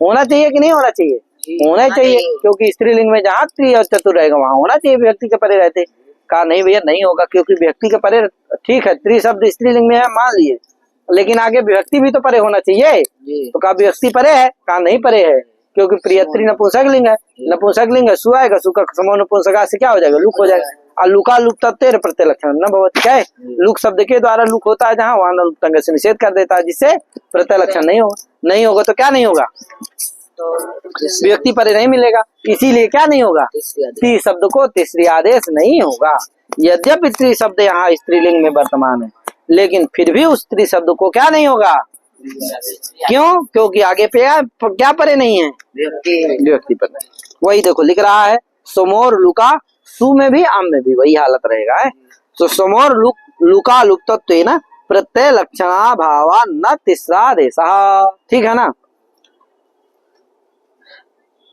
होना चाहिए कि नहीं होना चाहिए? होना चाहिए, क्योंकि स्त्रीलिंग में जहाँ त्रि और चतुर रहेगा वहां होना चाहिए, व्यक्ति के परे रहते। कहा नहीं भैया नहीं होगा, क्योंकि व्यक्ति के परे ठीक है, त्रि शब्द स्त्रीलिंग में है मान लिए, लेकिन आगे व्यक्ति भी तो परे होना चाहिए। तो कहा व्यक्ति परे है? कहा नहीं परे है, क्योंकि प्रियत्री नपुंसक लिंग है। नपुंसक लिंग है, सु आएगा, सु का समो नपुंसका से क्या हो जाएगा? लुक हो जाएगा। और लुका लुक तत्व प्रत्यलक्षण न भवति। क्या है? लुक शब्द के द्वारा लुक होता है जहाँ, वहां लुप्तंग से निषेध कर देता है, जिससे प्रत्यलक्षण नहीं होगा। नहीं होगा तो क्या नहीं होगा? व्यक्ति परे नहीं मिलेगा, इसीलिए क्या नहीं होगा? त्री शब्द को तीसरी आदेश नहीं होगा। यद्यपि त्री शब्द यहाँ स्त्रीलिंग में वर्तमान है, लेकिन फिर भी उस त्री शब्द को क्या नहीं होगा? क्यों? क्योंकि आगे पे क्या परे नहीं है? व्यक्ति पर नहीं। वही देखो लिख रहा है, सोमोर लुका, सु में भी आम में भी वही हालत रहेगा है। तो सोमोर लुका लुप्तत्व न प्रत्यय लक्षणा भावा न तीसरा देश। ठीक है ना?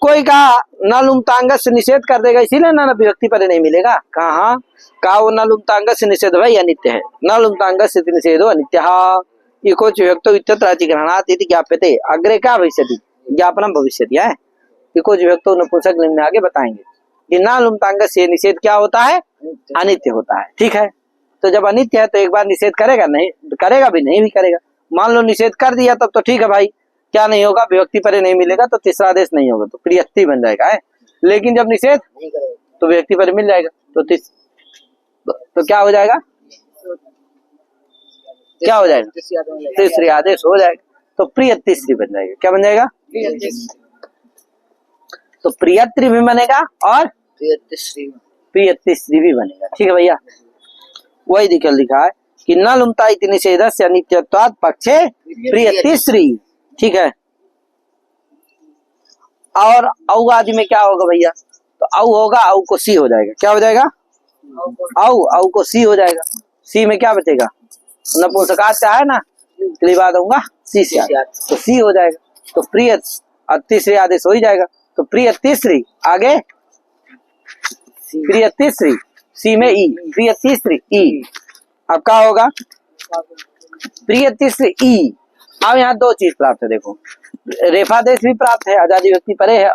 कोई कहा न लुमतांग से निषेध कर देगा, इसीलिए न विभक्ति पर नहीं मिलेगा। कहा वो न लुमतांग से निषेध भाई अनित्य है, न लुमतांग से निषेधो अनित्य। इको विभक्तो इत्यत्र अधिग्रहणात् इति ज्ञाप्यते। अग्रे क्या भविष्यति, ज्ञापनम भविष्यति है। इको विभक्तो नपुंसक लिंग में आगे बताएंगे कि न लुमतांग से निषेध क्या होता है, अनित्य होता है। ठीक है, तो जब अनित्य है तो एक बार निषेध करेगा नहीं, करेगा भी नहीं भी करेगा। मान लो निषेध कर दिया तब तो ठीक है भाई, क्या नहीं होगा, विभक्ति परे नहीं मिलेगा तो तीसरा आदेश नहीं होगा, तो प्रियत्ति बन जाएगा है। लेकिन जब निषेध तो विभक्ति परे मिल जाएगा, तो क्या हो जाएगा, क्या हो जाएगा, तीसरी आदेश हो जाएगा, तो प्रियतिश्री बन जाएगा। क्या बन जाएगा, तो प्रियत्री भी बनेगा और प्रियतिश्री भी बनेगा। ठीक है भैया, वही लिखा है कि न लुमता इति निषेधस्य अनित्यत्वात् पक्षे प्रियतिश्री। ठीक है, और औ आदि में क्या होगा भैया, तो औ होगा, औ को सी हो जाएगा। क्या हो जाएगा, औ को सी हो जाएगा। सी में क्या बचेगा, नपुंसकात क्या है ना, क्लीबा दूंगा सी से, तो सी हो जाएगा, तो प्रिय तीसरी आदेश हो ही जाएगा, तो प्रिय तीसरी आगे प्रिय तीसरी, सी में ई, प्रिय तीसरी ई। अब क्या होगा, प्रिय तीसरी ई। अब यहाँ दो चीज प्राप्त है, देखो रेफादेश भी प्राप्त है, आजादी व्यक्ति परे है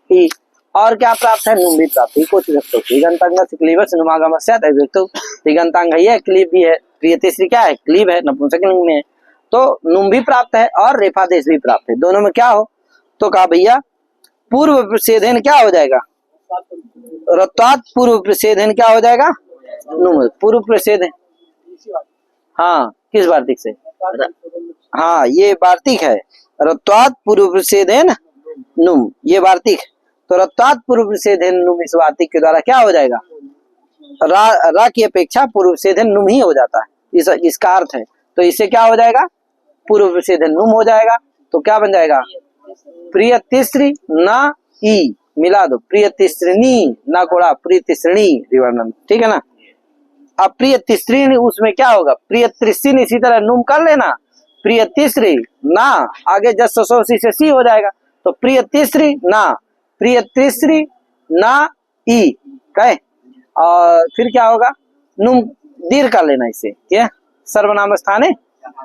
ई, और क्या प्राप्त है, नुम भी प्राप्त है। कुछ व्यक्तों तिगंतांग से क्लीबस नुमागम से तिगंतांग है, क्लीब भी है, प्रिय तीसरी क्या है, क्लीब है, नपुंसक लिंग में है, तो नुम भी प्राप्त है और रेफादेश भी प्राप्त है। दोनों में क्या हो, तो कहा भैया पूर्व प्रसेधन क्या हो जाएगा, रत्वात् पूर्व प्रसेधन क्या हो जाएगा, नुम पूर्व प्रसेधन। हाँ, किस वार्तिक से, हाँ ये वार्तिक है, रत्वात् पूर्व प्रसेधन नुम, ये वार्तिक। तो रत्वात् पूर्व प्रसेधन नुम इस वार्तिक के द्वारा क्या हो जाएगा, रा की अपेक्षा पूर्व प्रसेधन नुम ही हो जाता है, इसका अर्थ है। तो इससे क्या हो जाएगा, पूर्व प्रसेधन नुम हो जाएगा, तो क्या बन जाएगा, प्रिय तीसरी न ई मिला दो, प्रिय तीसरी न कोड़ा, प्रिय तीसरी विवर्णन। ठीक है ना। अब प्रिय तीसरी उसमें क्या होगा, प्रिय तीसरी इसी तरह नुम कर लेना, प्रिय तीसरी ना आगे जस से सी हो जाएगा, तो प्रिय तीसरी ना, प्रिय तीसरी ना ई कहे, और फिर क्या होगा, नुम दीर्घ कर लेना इससे, क्या सर्वनाम स्थाने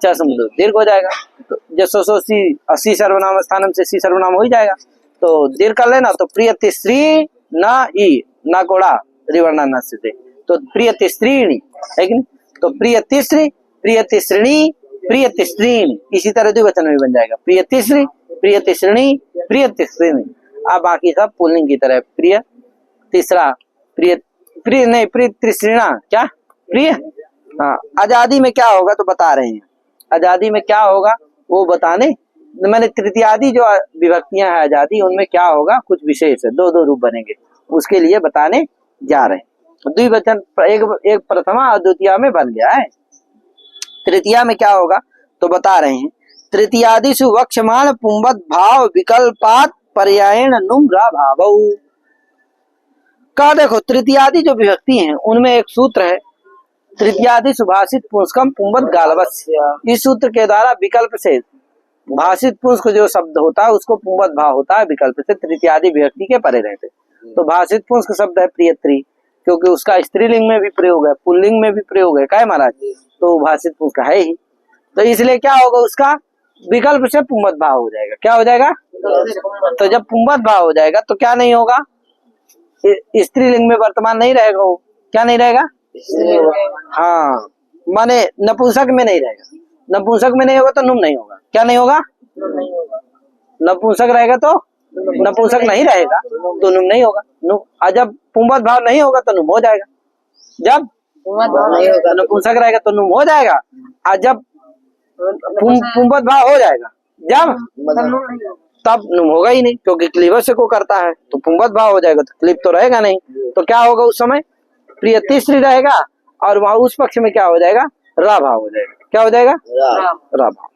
च समुद्र दीर्घ हो जाएगा, तो जसो सी असी सर्वनाम स्थानम से सी सर्वनाम हो ही जाएगा, तो दीर्घ कर लेना, तो प्रिय तीसरी ना ई ना कोड़ा रिवर्णा न से, तो प्रिय तीसरी है कि नहीं, तो प्रिय तीसरी, प्रिय तीसरी, प्रिय तीसरी, इसी तरह द्विवचन में बन जाएगा, प्रिय तीसरी, प्रिय तीसरी, प्रिय तीसरी। अब बाकी सब पुल्लिंग की तरह, प्रिय तीसरा, प्रिय प्रिय नहीं, प्रिय तीसरीणा, क्या प्रिय। हाँ, आजादी में क्या होगा तो बता रहे हैं, आजादी में क्या होगा वो बताने, मैंने तृतीयादि जो विभक्तियां हैं आजादी, उनमें क्या होगा, कुछ विशेष है, दो रूप बनेंगे, उसके लिए बताने जा रहे हैं। द्विवचन एक प्रथमा और द्वितीया में बन गया है, तृतीया में क्या होगा तो बता रहे हैं, तृतीयादिषु वक्ष्यमाण पुंवद भाव विकल्पात पर्यायेण नुम रा भावौ। का देखो तृतीयादि जो विभक्ति हैं उनमें एक सूत्र है, तृतीयादि सुभाषित पुंस्कम पुंवद गालवस्य। इस सूत्र के द्वारा विकल्प से भाषित पुंस्क जो शब्द होता है उसको पुंवद भाव होता है, विकल्प से तृतीयादि विभक्ति के परे रहते। तो भाषित पुंस्क शब्द है प्रियत्री, क्योंकि उसका स्त्रीलिंग में भी प्रयोग है, पुल्लिंग में भी प्रयोग है, क्या है महाराज, तो भाषित पुंस्क है ही, तो इसलिए क्या होगा, उसका विकल्प से पुंवद भाव हो जाएगा। क्या हो जाएगा, तो जब पुंवद भाव हो जाएगा तो क्या नहीं होगा, स्त्रीलिंग में वर्तमान नहीं रहेगा, वो क्या नहीं रहेगा, हाँ माने नपुंसक में नहीं रहेगा, नपुंसक में नहीं होगा तो नुम नहीं होगा, क्या नहीं होगा, नपुंसक रहेगा तो नपुंसक नहीं रहेगा तो नुम नहीं होगा, नुम। और जब पुंवद भाव नहीं होगा तो नुम हो जाएगा, जब नपुंसक रहेगा तो नुम हो जाएगा, और जब पुंवद भाव हो जाएगा जब, तब नुम होगा ही नहीं, क्योंकि क्लीब से को करता है, तो पुंवद भाव हो जाएगा तो क्लीब तो रहेगा नहीं, तो क्या होगा उस समय, प्रिय तीसरी रहेगा, और वहां उस पक्ष में क्या हो जाएगा, रा भाव हो जाएगा। क्या हो जाएगा, रा भाव।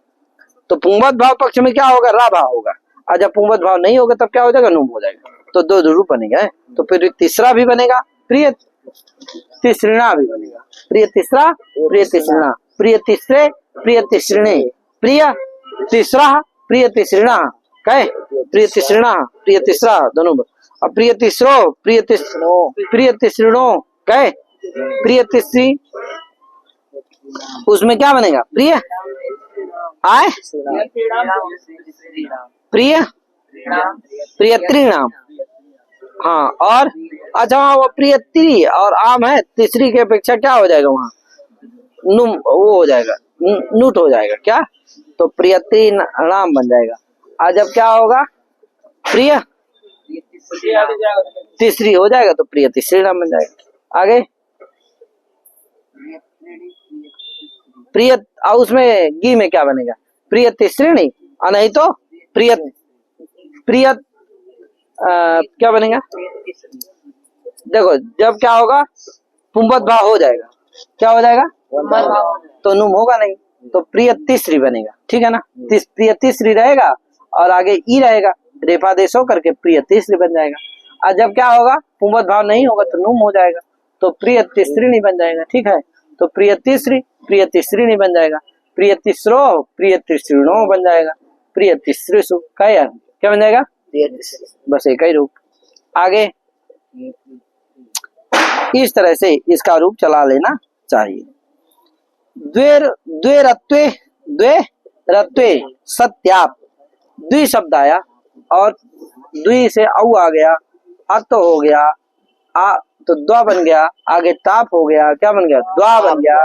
तो पुंवद भाव पक्ष में क्या होगा, रा भाव होगा, और जब पुंवद भाव नहीं होगा तब क्या हो जाएगा, नुम हो जाएगा। तो दो रूप बनेगा, तो फिर तीसरा भी बनेगा, प्रिय तीसरीणा भी बनेगा, प्रिय तीसरा, प्रिय तीसरीणा, प्रिय तीसरे, प्रिय तीसरीणे, प्रिय तीसरा, प्रिय तीसरीणा, कहे प्रिय तिसृणा, प्रिय तिसरा दोनों। अब प्रिय तिसरो, प्रिय तिसृणो कहे प्रिय तिसरी, उसमें क्या बनेगा? प्रिय आय प्रिय प्रियत्रिणाम। हाँ, और अच्छा वहाँ वो प्रियत्री और आम है, तीसरी की अपेक्षा क्या हो जाएगा वहाँ? नुम, वो हो जाएगा नूट हो जाएगा क्या? तो प्रियत्री नाम बन जाएगा। आज जब क्या होगा? प्रिय तीसरी हो जाएगा तो प्रिय तीसरी नाम बन जाएगा। आगे प्रिय, और उसमें गी में क्या बनेगा? प्रिय तीसरी और नहीं तो प्रिय प्रिय क्या बनेगा? देखो जब क्या होगा? पुंबत भाव हो जाएगा। क्या हो जाएगा? तो नुम होगा नहीं, तो प्रिय तीसरी बनेगा। ठीक है ना? प्रिय तीसरी रहेगा और आगे ई रहेगा, रेफादेश होकर के प्रिय तीसरी बन जाएगा। और जब क्या होगा? पुंबत भाव नहीं होगा तो नुम हो जाएगा, तो प्रिय तीसरी नहीं बन जाएगा। ठीक है, तो प्रिय तीसरी नहीं बन जाएगा। प्रिय तीसरो, प्रिय तीसरीणो बन जाएगा। प्रिय तीसरीसु क्या यार, क्या बन जाएगा? बस एक ही रूप। आगे इस तरह से इसका रूप चला लेना चाहिए। द्वे रत्वे सत्याप, द्वि शब्द आया और द्वि से औ आ गया, अत हो गया, आ तो द्वा बन गया, आगे ताप हो गया, क्या बन गया? द्वा बन गया।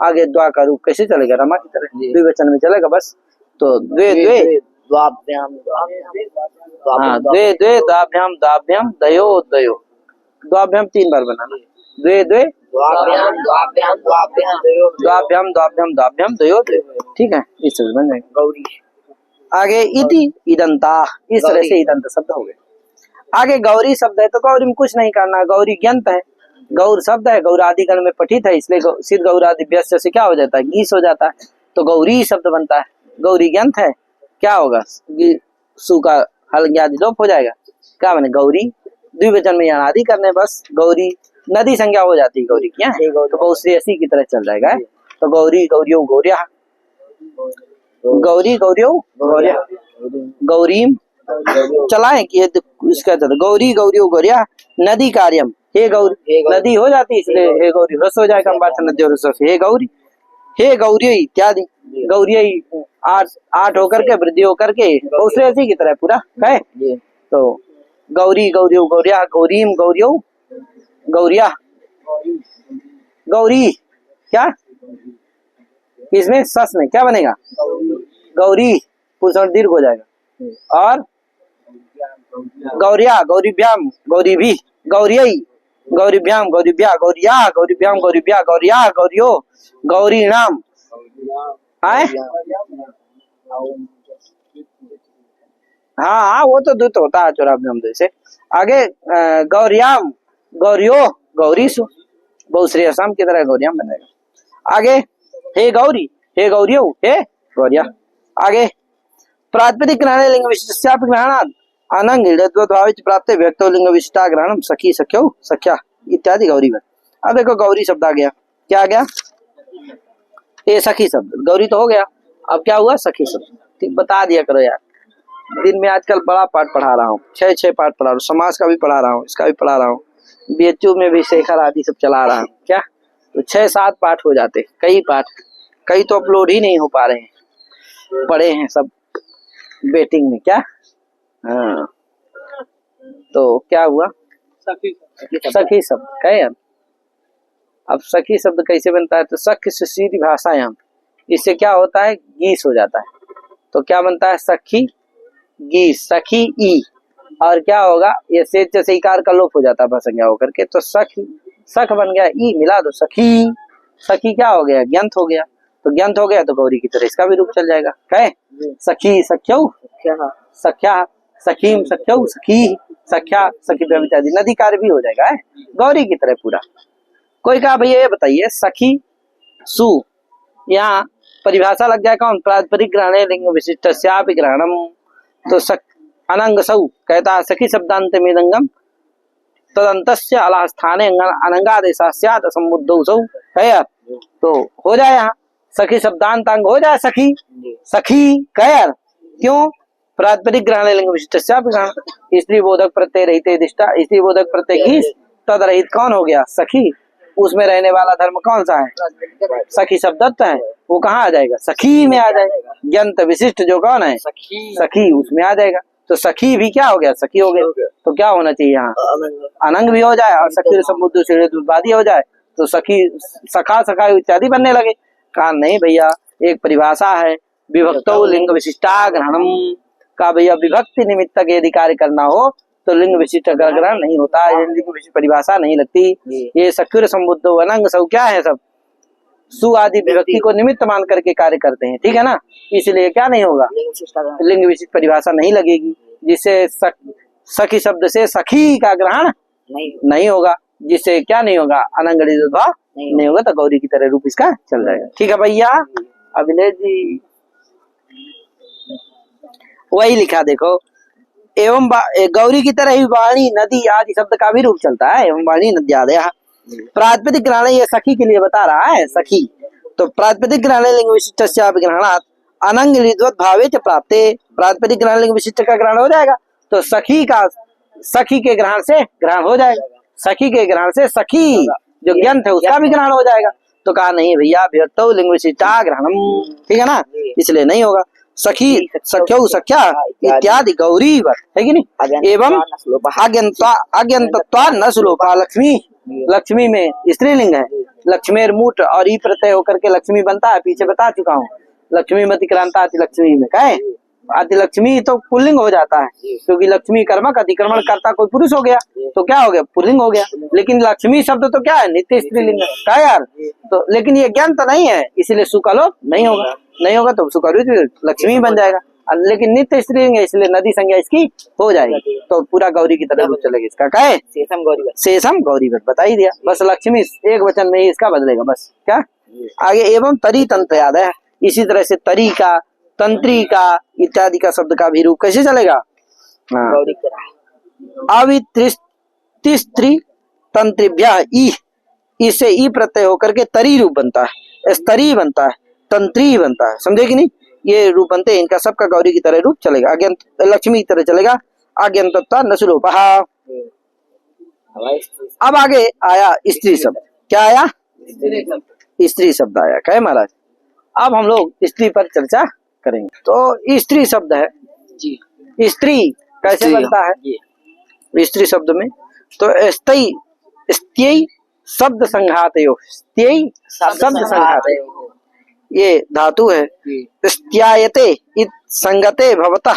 आगे द्वा का रूप कैसे चलेगा? रमा की तरह द्विवचन में चलेगा बस। तो द्वे द्वाभ्याम हाँ, द्वे द्वाभ्याम द्वाभ्याम दयो दयो, द्वाभ्याम 3 बार बनाना। द्वे द्वाभ्याम द्वाभ्याम द्वाभ्याम दयो द्वाभ्याम द्वाभ्याम द्वाभ्याम दयो दयो। ठीक है, इस तरह बन जाएगा। गौरी। आगे इति इदंता, इस तरह से इदंत शब्द हो गए। आगे गौरी शब्द है तो गौरी में कुछ नहीं करना, गौरी ज्ञंत है, गौर शब्द है, गौरादिगण में पठित है, इसलिए सिद्ध गौरादि व्यस्य से क्या हो जाता है? गीस हो जाता है, तो गौरी शब्द बनता है। गौरी ज्ञंत है, क्या होगा? सु का हल ज्ञादि लोप हो जाएगा, क्या बने? गौरी। द्विवचन में यहाँ आदि करने बस, गौरी नदी संज्ञा हो जाती है गौरी की, तो बहुश्री ऐसी की तरह चल जाएगा। तो गौरी गौरियो गौरिया, गौरी गौरियो गौरिया, गौरीम चलाएं कि इसका गौरी गौरियो गौरिया, नदी कार्यम, हे गौरी नदी हो जाती है इसलिए हे गौरी रस हो जाएगा। नदी और रस, हे गौरी, हे गौरी इत्यादि। गौरी आठ होकर के वृद्धि होकर के बहुश्री ऐसी की तरह पूरा है। तो गौरी गौरियो गौरिया, गौरीम गौरियो गौरिया, गौरी क्या? इसमें सस में क्या बनेगा? गौरी, पुरुष दीर्घ हो जाएगा। और गौरिया, गौरीभ्याम, गौरी भी, गौरियई, गौरीभ्याम, गौरीभ्या, गौरिया, गौरीभ्याम, गौरीभ्या, गौरिया, गौरियो, गौरी नाम है। हाँ, वो तो द्वित होता है चौराभ्याम से। आगे गौरियाम, गौरियो, गौरीसु, बहुश्री असम की तरह गौरियाम बनेगा। आगे हे गौरी, हे गौरियो, हे गौरिया। आगे प्रातिपदिक ग्रहण लिंग विशिष्टापि ग्रहणात् अनंग इडद्वद्भावित प्राप्त व्यक्तो लिंग विशिष्टा ग्रहणम सखी सख्यो सख्या इत्यादि गौरी बन। अब देखो गौरी शब्द आ गया, क्या आ गया? ये सखी शब्द, गौरी तो हो गया, अब क्या हुआ? सखी शब्द। ठीक, बता दिया करो यार, दिन में आजकल बड़ा पाठ पढ़ा रहा हूँ, 6 पाठ पढ़ा रहा हूँ, समाज का भी पढ़ा रहा हूँ, इसका भी पढ़ा रहा हूँ, बीएचयू में भी शेखर आदि सब चला रहा हूँ। क्या तो 6-7 पाठ हो जाते, कई पाठ, कई तो अपलोड ही नहीं हो पा रहे हैं, पढ़े हैं सब बेटिंग में। क्या हाँ, तो क्या हुआ? सखी शब्द कहे। अब सखी शब्द कैसे बनता है? तो सख्य सुशील भाषायाम, इससे क्या होता है? गीस हो जाता है, तो क्या बनता है? सखी गीस, सखी ई, और क्या होगा? ये से इकार का लोप हो जाता है संज्ञा होकर के, तो सखी, सख बन गया, ई मिला दो, सखी, सखी क्या हो गया? ज्ञंत हो गया, तो ज्ञंत हो गया तो गौरी की तरह इसका भी रूप चल जाएगा। कहे सखी सख्यौ सख्या, सखीम सख्यौ सखी, सख्या सखी इत्यादि, नदी कार्य भी हो जाएगा है गौरी की तरह पूरा। कोई कहा भैया ये बताइए सखी सु, यहाँ परिभाषा लग जाए कौन? प्रातिपदिक ग्रहण लिंग विशिष्टस्यापि ग्रहणम, तो अनंग सौ कहता है सखी शब्दांत मेदंगम तदंतस्य अलह स्थाने अनंगादेशा स्यात् असंबुद्धौ सौ है, तो हो जाए यहाँ सखी शब्दांत अंग हो जाए सखी, सखी कह, क्यों? प्रातिपदिक ग्रहण लिंग विशिष्टस्यापि ग्रहण। स्त्री बोधक प्रत्यय रहिते दिष्टा, स्त्री बोधक प्रत्यय की तद रहित कौन हो गया? सखी। उसमें रहने वाला धर्म कौन सा है? सखी शब्दत्व है, वो कहाँ आ जाएगा? सखी में आ जाएगा। यंत विशिष्ट जो कौन है? सखी, उसमें आ जाएगा। तो सखी भी क्या हो गया? सखी हो गया। तो क्या होना चाहिए यहाँ? अनंग भी हो जाए और सखी समुद्र से उत्पादी हो जाए, तो सखी सखा सखा इत्यादि बनने लगे। कहा नहीं भैया, एक परिभाषा है, विभक्तो लिंग विशिष्टा ग्रहणम का। भैया विभक्ति निमित्त के यदि कार्य करना हो तो लिंग विशिष्ट ग्रहण नहीं होता है, लिंग विशिष्ट परिभाषा नहीं लगती। ये सकृ समुद्र अनंग सब क्या है? सब सु आदि विभक्ति को निमित्त मान करके कार्य करते हैं, ठीक है ना। इसलिए क्या नहीं होगा? लिंग विशिष्ट परिभाषा नहीं लगेगी, जिससे सखी शब्द से सखी का ग्रहण नहीं होगा, जिससे क्या नहीं होगा? अनंगणित भाव नहीं होगा, तो गौरी की तरह रूप इसका चल जाएगा। ठीक है भैया। अभिलेख जी वही लिखा देखो, एवं गौरी की तरह ही वाणी नदी आदि शब्द का भी रूप चलता है। एवं वाणी नदी आदि प्रातिपदिक ग्रहण, ये सखी के लिए बता रहा है, सखी। तो प्रातिपदिक ग्रहण लिंग विशिष्टस्यापि ग्रहणात् अनंग लिद्वत् भावे च प्राप्ते। प्रातिपदिक ग्रहण लिंग विशिष्ट का ग्रहण हो जाएगा, तो सखी का सखी के ग्रहण से ग्रहण हो जाएगा। सखी के ग्रहण से सखी जो ग्रंथ है उसका भी ग्रहण हो जाएगा। तो कहा नहीं भैया, विभक्तो लिंग विशिष्टा ग्रहणम, ठीक है ना, इसलिए नहीं होगा। सखी सख्यौ सख्या इत्यादि गौरीवत्, है कि नहीं। एवं अज्ञंतत्वा न सुलोपा। लक्ष्मी, लक्ष्मी में स्त्रीलिंग है, लक्ष्मेर मूट और ई प्रत्यय होकर के लक्ष्मी बनता है, पीछे बता चुका हूँ। लक्ष्मी मति क्रांता अति लक्ष्मी में कहे अति लक्ष्मी तो पुल्लिंग हो जाता है, क्योंकि लक्ष्मी कर्मक अतिक्रमण करता कोई पुरुष हो गया, तो क्या हो गया? पुल्लिंग हो गया। लेकिन लक्ष्मी शब्द तो क्या है? नित्य स्त्रीलिंग है यार। तो लेकिन ये ज्ञान तो नहीं है, इसीलिए सुकालोप नहीं होगा। नहीं होगा तो सुकारोप लक्ष्मी बन जाएगा। लेकिन नित्य स्त्रीलिंग है, इसलिए नदी संज्ञा इसकी हो जाएगी, तो पूरा गौरी की तरह रूप चलेगा इसका। कहे शेषम गौरीवत बता ही दिया, बस लक्ष्मी एक वचन में ही इसका बदलेगा, बस। क्या आगे? एवं तरी तंत्र याद है, इसी तरह से तरी का, तंत्री का इत्यादि का शब्द का भी रूप कैसे चलेगा? अवित्रिस्त्री तंत्रिभ्य ई, इससे ई प्रत्यय होकर के तरी रूप बनता है, स्तरी बनता है, तंत्री बनता है, समझे कि नहीं। ये रूप बनते हैं, इनका सबका गौरी की तरह रूप चलेगा। अज्ञान लक्ष्मी की तरह चलेगा। अज्ञानतत्वा न सुलोपः। अब आगे आया स्त्री शब्द। क्या आया? स्त्री शब्द आया। कहे महाराज, अब हम लोग स्त्री पर चर्चा करेंगे। तो स्त्री शब्द है जी, स्त्री कैसे बनता है स्त्री शब्द में? तो स्त्यय शब्द संघातयो, स्त्यय शब्द संघातयो, ये धातु है। स्त्यायते इत संगते भवतः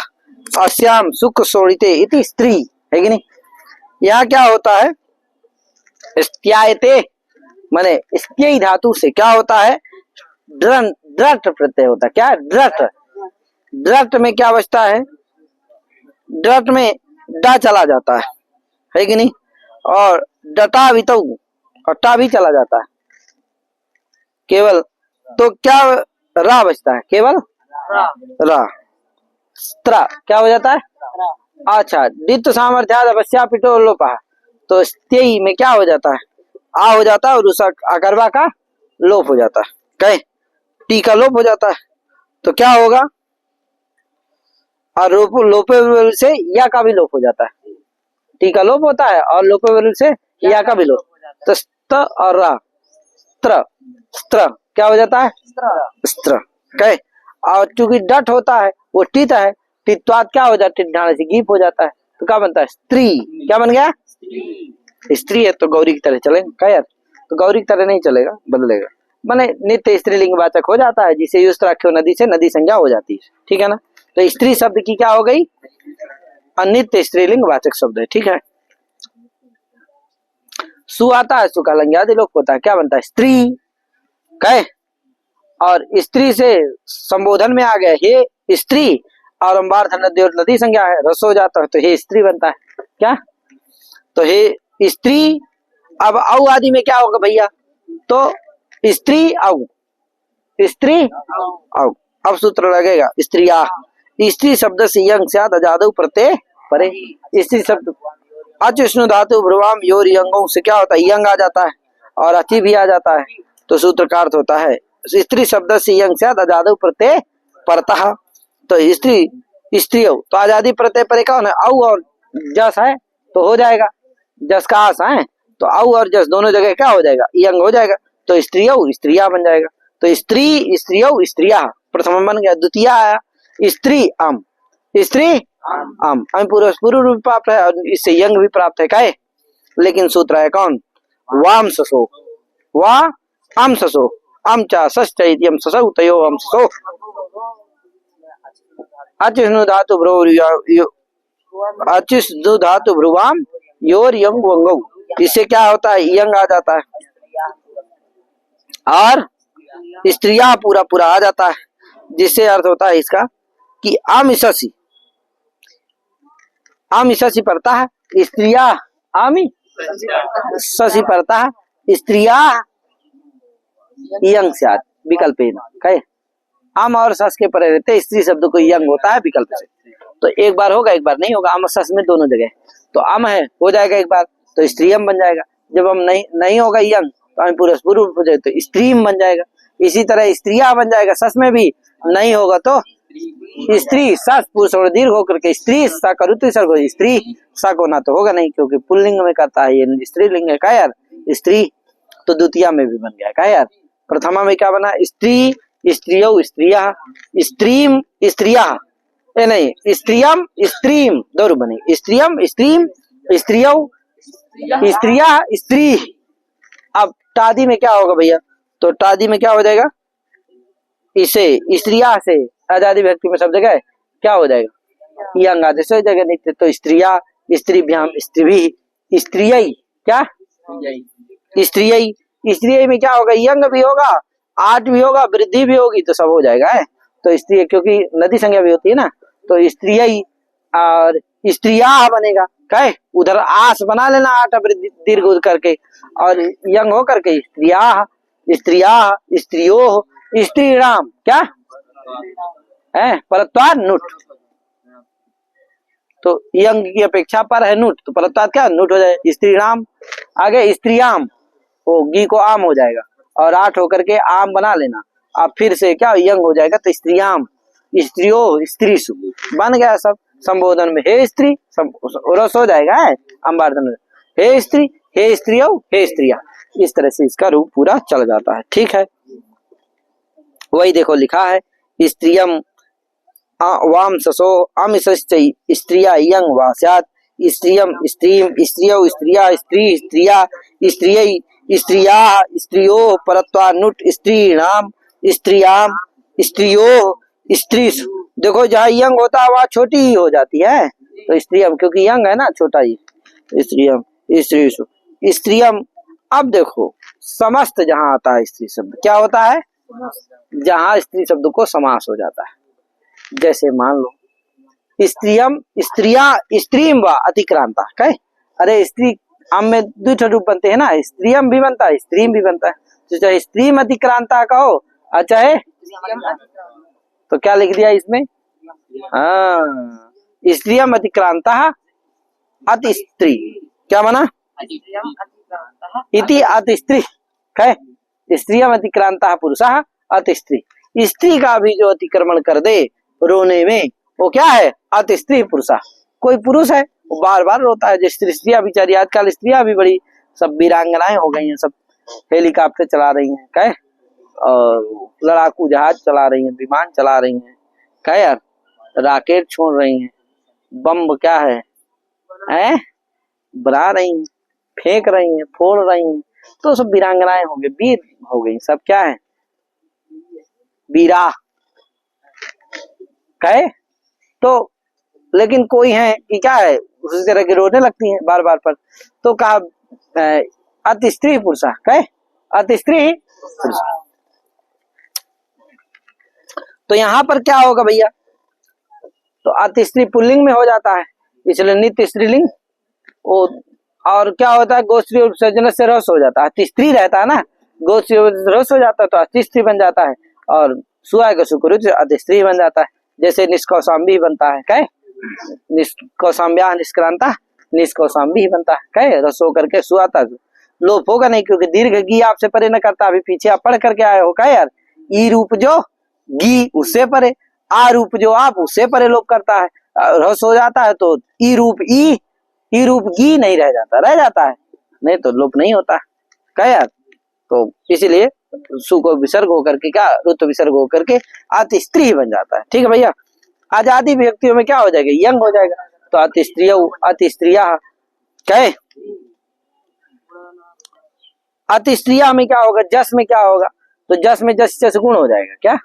अस्याम सुख शोणिते इति स्त्री, है कि नहीं। यहाँ क्या होता है? स्त्यायते माने स्त्यय धातु से क्या होता है? ड्रट प्रत्यय होता है। क्या? ड्रट। ड्रट में क्या बचता है? ड्रट में डा चला जाता है कि नहीं। और डटा वितौ, और टा भी चला जाता है केवल, तो क्या रा बचता है? केवल रा। स्त्रा क्या हो जाता है? अच्छा, द्वित्व सामर्थ्याद अवश्या पिटो लोपा, तो स्त्यय में क्या हो जाता है? आ हो जाता है और उस अकर्वा का लोप हो जाता है। कहे टी का लोप हो जाता है, तो क्या होगा? और लोपे से या का भी लोप हो जाता है। टी का लोप होता है और लोपे से या का भी लोप, तो स्त और रा, स्त्र, स्त्र क्या हो जाता है? स्त्र। कहे और चूंकि डट होता है वो टित है, टित्वात क्या हो जाता है? ढाने से गीप हो जाता है, तो क्या बनता है? स्त्री। क्या बन गया? स्त्री है, तो गौरी की तरह चलेगा। क्या यार? तो गौरी की तरह नहीं चलेगा, बदलेगा, माने नित्य स्त्रीलिंग वाचक हो जाता है, जिसे युस्त्राख्यो नदी से नदी संज्ञा हो जाती है, ठीक है ना। तो स्त्री शब्द की क्या हो गई? अनित्य स्त्रीलिंग वाचक शब्द है, ठीक है। सु आता है, सुकालंग आदि लोग होता है, क्या बनता है? स्त्री। कहे और स्त्री से संबोधन में आ गया हे स्त्री, और नदी और नदी संज्ञा है, रस हो जाता है, तो हे स्त्री बनता है। क्या? तो हे स्त्री। अब औ आदि में क्या होगा भैया? तो स्त्री औ, स्त्री औ। अब सूत्र लगेगा स्त्रिया। स्त्री शब्द से यंग स्याद अजादु प्रत्यय परे। स्त्री शब्द अचुष्णु धातु भ्रुवाम योर यंगों से क्या होता है? यंग आ जाता है और अति भी आ जाता है, तो सूत्र का अर्थ होता है स्त्री शब्द से यंग स्याद अजादु प्रत्यय परतः। तो स्त्री स्त्री तो आजादी प्रत्यय परे कौन है? औ और जस है तो हो जाएगा, जस का आस है तो औ और जस दोनों जगह क्या हो जाएगा? यंग हो जाएगा, तो स्त्री स्त्रिया बन जाएगा। तो स्त्री स्त्रियो स्त्रिया प्रथम बन गया। द्वितीय आया स्त्री अम, स्त्री अम पूर्व रूप प्राप्त है और इससे यंग भी प्राप्त है। काय लेकिन सूत्र है कौन? वाम ससो वा अम ससो अम चा सस्यम ससौ तयो अम ससो अचिष्णु धातु अचिष्णु धातु भ्रुवाम योर यंग वंगौ। इससे क्या होता है? यंग आ जाता है और स्त्रिया पूरा पूरा आ जाता है, जिससे अर्थ होता है इसका कि आमिषसी आमिषसी पड़ता है स्त्रिया आमी शशि पड़ता है स्त्रिया यंग से विकल्प कहे आम और सस के परे रहते स्त्री शब्द को यंग होता है विकल्प से। तो एक बार होगा एक बार नहीं होगा, आम सस में दोनों जगह। तो आम है हो जाएगा एक बार तो स्त्रीयम बन जाएगा, जब हम नहीं होगा यंग तो हम पूरा रूप हो जाए तो स्त्रीम बन जाएगा। इसी तरह स्त्रिया बन जाएगा, सस में भी नहीं होगा तो स्त्री सस पुरुष और दीर्घ होकर के स्त्री सा करुत स्त्री सा को ना तो होगा नहीं, क्योंकि पुल्लिंग में करता है ये स्त्रीलिंग है। क्या यार स्त्री तो द्वितीय में भी बन गया। क्या यार प्रथमा में क्या बना? स्त्री स्त्रियो स्त्रिया स्त्रीम स्त्रिया नहीं स्त्रियम स्त्रीम दो बने स्त्रियम स्त्रीम स्त्रियो स्त्रिया स्त्री। अब टादी में क्या होगा भैया? तो टादी में क्या हो जाएगा? इसे स्त्रिया से आजादी व्यक्ति में सब जगह क्या हो जाएगा? यंग आदेश हो जाएगा नित्य। तो स्त्रिया स्त्रीभ्याम स्त्री स्त्रिय क्या स्त्रिय स्त्रिय में क्या होगा? यंग भी होगा आठ भी होगा वृद्धि भी होगी तो सब हो जाएगा है। तो स्त्री क्योंकि नदी संज्ञा भी होती है ना, तो स्त्रिय और स्त्रिया बनेगा। कहे उधर आस बना लेना आठ वृद्धि दीर्घ करके और यंग हो करके स्त्रिया स्त्रिया स्त्रियो स्त्रीराम क्या है? परत्वाद नुट। तो यंग की अपेक्षा पर है नुट तो परत्वाद क्या नुट हो जाए स्त्रीराम। आगे स्त्रियाम वो गी को आम हो जाएगा और आठ होकर के आम बना लेना। अब फिर से क्या यंग हो जाएगा तो स्त्रियाम स्त्रियो स्त्रीसु बन गया। सब संबोधन में हे स्त्री रस हो जाएगा है अम्बार्धन में हे स्त्री हे स्त्रियो हे स्त्रिया। इस तरह से इसका रूप पूरा चल जाता है। ठीक है, वही देखो लिखा है स्त्रियम वाम ससो अमिश्च स्त्रिया यंग वास्यात् स्त्रियम स्त्रीम स्त्रियो स्त्रिया स्त्री स्त्रिया स्त्रिय स्त्रिया स्त्रियो परत्वा नुट स्त्रीणाम स्त्रियाम स्त्रियो स्त्रीसु। देखो जहाँ यंग होता है वहाँ छोटी ही हो जाती है तो स्त्रियम क्योंकि यंग है ना छोटा ही स्त्रियम स्त्रीसु स्त्रियम। अब देखो समस्त जहाँ आता है स्त्री शब्द क्या होता है? जहाँ स्त्री शब्द को समास हो जाता है। जैसे मान लो स्त्रियम स्त्रिया स्त्रीम व अतिक्रांता कहे अरे स्त्री आम में दो रूप बनते हैं ना, स्त्रियम भी बनता है स्त्रीम भी बनता है। तो चाहे स्त्रीम अतिक्रांता कहो और चाहे तो क्या लिख दिया इसमें? हाँ स्त्रियम अतिक्रांता अति स्त्री क्या बना? इति अति स्त्री कहे स्त्रियम अतिक्रांता पुरुषः अति स्त्री। स्त्री का भी जो अतिक्रमण कर दे रोने में वो क्या है? अति स्त्री पुरुषः। कोई पुरुष है वो बार बार रोता है। जैसे स्त्रियां बेचारी आजकल स्त्रियां भी बड़ी सब वीरांगनाएं हो गई हैं, सब हेलीकॉप्टर चला रही हैं कहे और लड़ाकू जहाज चला रही हैं विमान चला रही हैं कहे यार रॉकेट छोड़ रही हैं बम क्या है बना रही हैं फेंक रही हैं फोड़ रही हैं। तो सब वीरांगनाएं हो गई वीर हो गई सब क्या है वीरा कहे। तो लेकिन कोई है कि क्या है उसी तरह की रोने लगती हैं बार बार पर। तो कहा अति स्त्री पुरुषा कहे अति स्त्री पुरुषा। तो यहाँ पर क्या होगा भैया? तो अति स्त्री पुल्लिंग में हो जाता है इसलिए नित्य स्त्रीलिंग। और क्या होता है गोस्त्री उपसर्जन से रस हो जाता है। अति स्त्री रहता है ना गोस्त्री रस हो जाता है तो अति स्त्री बन जाता है और सुआय का सुकृत अति स्त्री बन जाता है। जैसे निष्कौशाम्बी बनता है कहे निष्कौशाम्ब्या निष्क्रांता निष्कौशाम्बी बनता है कहे रस हो करके सुआता लोप होगा नहीं क्योंकि दीर्घ गी आपसे परे न करता। अभी पीछे आप पढ़ करके आए हो कहे यार ई रूप जो गी उससे परे आ रूप जो आप उससे परे लोप करता है, ह्रस हो जाता है तो ई रूप गी नहीं रह जाता, रह जाता है, नहीं तो लोप नहीं होता है। क्या यार, तो इसीलिए सु को विसर्ग होकर के क्या रुत विसर्ग होकर के अति स्त्री बन जाता है। ठीक है भैया। आजादी व्यक्तियों में क्या हो जाएगा, यंग हो जाएगा, तो अति स्त्रिया कहे अति स्त्रिया में क्या होगा, जस में क्या होगा, तो जस में जस गुण हो जाएगा क्या,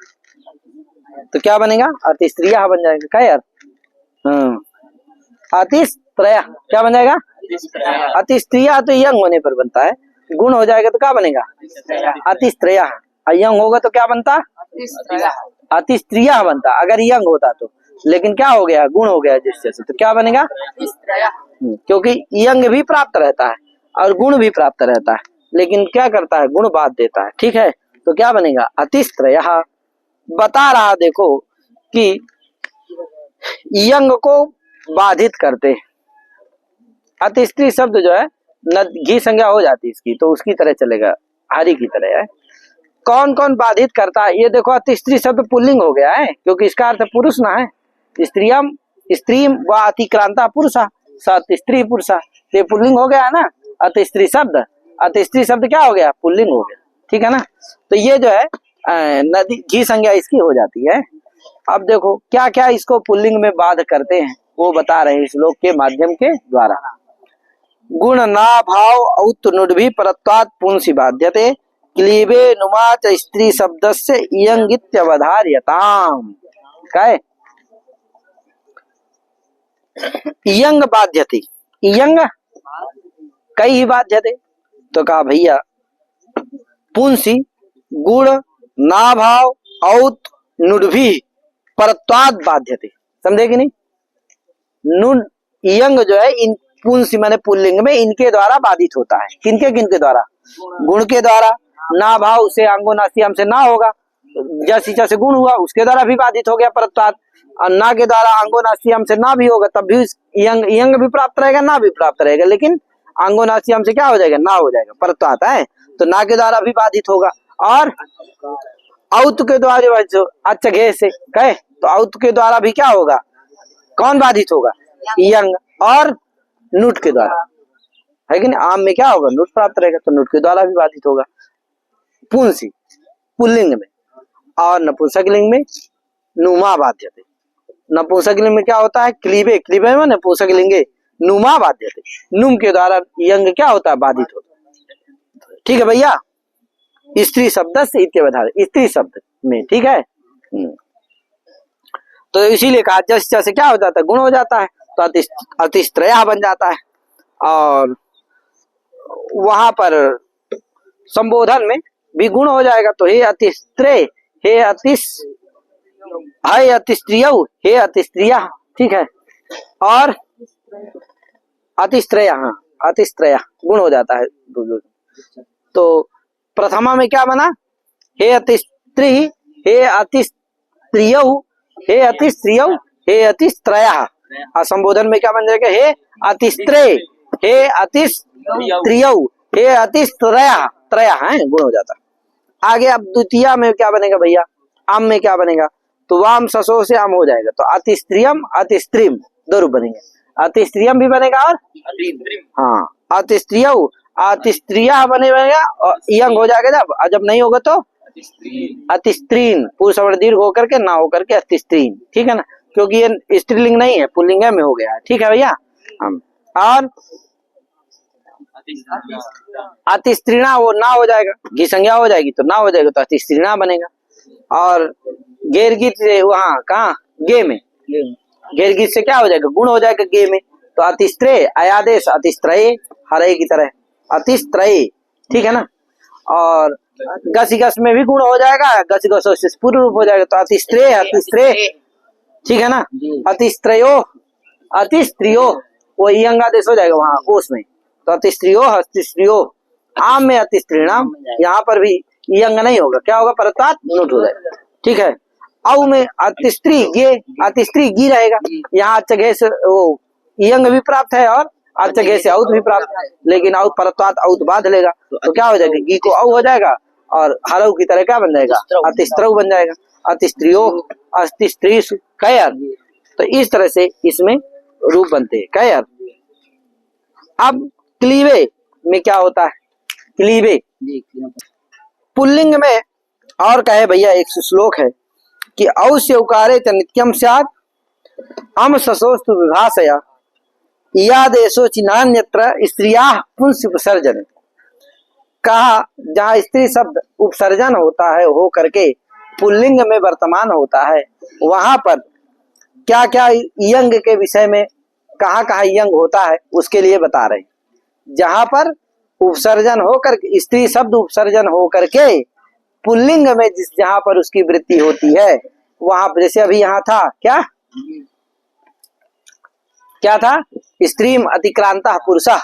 तो क्या बनेगा, अति स्त्रिया बन जाएगा। क्या यार, अतिस्त्रया क्या बन जाएगा, अतिस्त्रिया तो यंग होने पर बनता है, गुण हो जाएगा तो क्या बनेगा, अतिस्त्रया। यंग होगा तो क्या बनता, अतिस्त्रिया बनता अगर यंग होता तो, लेकिन क्या हो गया, गुण हो गया जिससे से, तो क्या बनेगा, क्योंकि यंग भी प्राप्त रहता है और गुण भी प्राप्त रहता है, लेकिन क्या करता है, गुण बाध देता है। ठीक है, तो क्या बनेगा, अतिस्त्रया। बता रहा देखो कि यंग को बाधित करते, अतिस्त्री शब्द जो है न घी संज्ञा हो जाती इसकी, तो उसकी तरह चलेगा, हरि की तरह है। कौन कौन बाधित करता है, ये देखो अतिस्त्री शब्द पुल्लिंग हो गया है, क्योंकि इसका अर्थ पुरुष ना है, स्त्रियम स्त्रीम व अतिक्रांता पुरुषा स्त्री पुरुषा, ये पुल्लिंग हो गया है ना, अतिस्त्री शब्द क्या हो गया, पुल्लिंग हो गया। ठीक है ना, तो ये जो है नदी घी संज्ञा इसकी हो जाती है। अब देखो क्या क्या इसको पुल्लिंग में बाध करते हैं, वो बता रहे हैं इस श्लोक के माध्यम के द्वारा। गुण ना भाव औत नुड्भि परत्वात् पुंसि बाध्यते क्लीबे नुमाच स्त्री शब्दस्य इयंगित्यवधार्यताम्। काय इयंग बाध्यते, इयंग कई ही बाध्यते, तो कहा भैया पुंसि गुण ना भाव औत नुड्भि परत्वात् बाध्यते, समझे कि नहीं, नुन यंग जो है इन पुंस माने पुल्लिंग में इनके द्वारा बाधित होता है, किनके किनके द्वारा, गुण के द्वारा, ना भाव से अंगो नास्तियम से ना होगा, जैसे से गुण हुआ उसके द्वारा भी बाधित हो गया परत्वात्, और ना के द्वारा अंगो नास्तियम से ना भी होगा तब भी यंग भी प्राप्त रहेगा, ना भी प्राप्त रहेगा, लेकिन अंगो नास्तियम से क्या हो जाएगा, ना हो जाएगा, परत्वात् है, तो ना के द्वारा भी बाधित होगा। और औत के द्वारा अच्छा घे से कहे, तो औत के द्वारा भी क्या होगा, कौन बाधित होगा, यंग, और नुट के द्वारा, है कि नहीं, आम में क्या होगा, नुट प्राप्त रहेगा, तो नुट के द्वारा भी बाधित होगा। पुंसी पुल्लिंग में, और नपुंसकलिंग में नुमा बाध्यते, नपुंसकलिंग में क्या होता है, क्लीबे, क्लीबे में नपुंसकलिंगे नुमा बाध्यते, नुम के द्वारा यंग क्या होता है, बाधित होता है। ठीक है भैया, स्त्री शब्द से इत्यवधार, स्त्री शब्द में, ठीक है, तो इसीलिए कहा जैसे क्या हो जाता है, गुण हो जाता है, तो अतिस्त्रया बन जाता है। और वहां पर संबोधन में भी गुण हो जाएगा, तो हे अतिस्त्रे, हे अतिस्त्रियौ, हे अतिस्त्रिया, ठीक है, और अतिस्त्रया, हाँ अतिस्त्रया गुण हो जाता है। तो प्रथमा में क्या बना, हे अतिस्त्री, हे अतिस्त्रियौ, हे अतिस्त्रियौ, हे अतिस्त्रया, और संबोधन में क्या बन जाएगा, हे अतिस्त्रे, हे अतिस्त्रियौ, हे अतिस्त्रया, त्रया है, गुण हो जाता है। आगे अब द्वितीया में क्या बनेगा भैया, आम में क्या बनेगा, तो वाम ससो से आम हो जाएगा, तो अतिस्त्रियम अतिस्त्रीम दो रूप बनेंगे, अतिस्त्रियम भी बनेगा और हाँ अतिस्त्रियौ अतिस्त्रिया बनेगा, और यंग हो जाएगा जब नहीं होगा तो अतिस्त्रीन, पुरुष वर्ण दीर्घ होकर के ना होकर के अतिस्त्रीन, ठीक है ना, क्योंकि ये स्त्रीलिंग नहीं है, पुल्लिंग में हो गया है। ठीक है भैया, हम और अतिस्त्रीणा वो ना हो जाएगा, घी संज्ञा हो जाएगी तो ना हो जाएगा, तो अतिस्त्रीणा बनेगा। और गैर गीत से वहाँ कहाँ, गे में, गैर गीत से क्या हो जाएगा, गुण हो जाएगा गे में, तो अतिस्त्रे अयादेश अतिस्त्रये, हरे की तरह अतिस्त्रये, ठीक है ना। और गसी गस में भी गुण हो जाएगा, गसी गस से पूर्ण रूप हो जाएगा, तो अतिस्त्रे अतिस्त्रे, ठीक है ना, अतिस्त्रयो अतिस्त्रियो, वो यंगादेश हो जाएगा वहाँ कोष में, तो अतिस्त्रियो अतिस्त्रियो, आम में अतिस्त्रीणाम, यहाँ पर भी यंग नहीं होगा, क्या होगा, परत्वात् नुट हो जाएगा। ठीक है, औ में अतिस्त्री गे, अतिस्त्री गी रहेगा, यहाँ जगह से वो यंग भी प्राप्त है और जगह से औत भी प्राप्त है, लेकिन औत परत्वात् औत बांध लेगा, तो क्या हो जाएगा, गी को औ हो जाएगा और हरऊ की तरह क्या बन जाएगा, अतिस्त्रव बन जाएगा। अति स्त्रियो अस्ति स्त्रीषु, क्या यार। तो इस तरह से इसमें रूप बनते हैं, क्या यार। अब क्लीवे में क्या होता है, क्लीवे पुल्लिंग में और कहे भैया, एक श्लोक है कि औस्य उकारे च नित्यम स्यात् अम ससोस्तु विभाषया या देशो चिन्हान्यत्र स्त्रिया पुंस उपसर्जन। कहा जहाँ स्त्री शब्द उपसर्जन होता है हो करके पुल्लिंग में वर्तमान होता है, वहां पर क्या क्या यंग के विषय में कहाँ कहाँ यंग होता है उसके लिए बता रहे हैं। जहां पर उपसर्जन होकर स्त्री शब्द उपसर्जन हो करके पुल्लिंग में जिस जहां पर उसकी वृत्ति होती है वहां पर, जैसे अभी यहाँ था क्या क्या था, स्त्रीम अतिक्रांता पुरुषः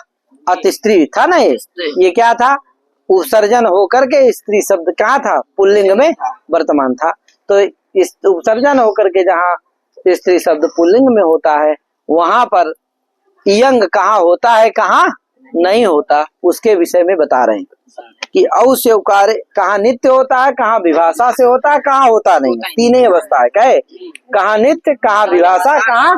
अति स्त्री था ना, ये क्या था, उपसर्जन होकर के स्त्री शब्द कहाँ था, पुल्लिंग में वर्तमान था। तो इस उपसर्जन होकर के जहाँ स्त्री शब्द पुल्लिंग में होता है वहां पर यंग कहाँ होता है कहाँ नहीं होता, उसके विषय में बता रहे हैं कि औ से उकार कहाँ नित्य होता है, कहाँ विभाषा से होता है, कहाँ होता नहीं है। तीन ही अवस्था है, कहे कहाँ नित्य, कहाँ विभाषा, कहाँ।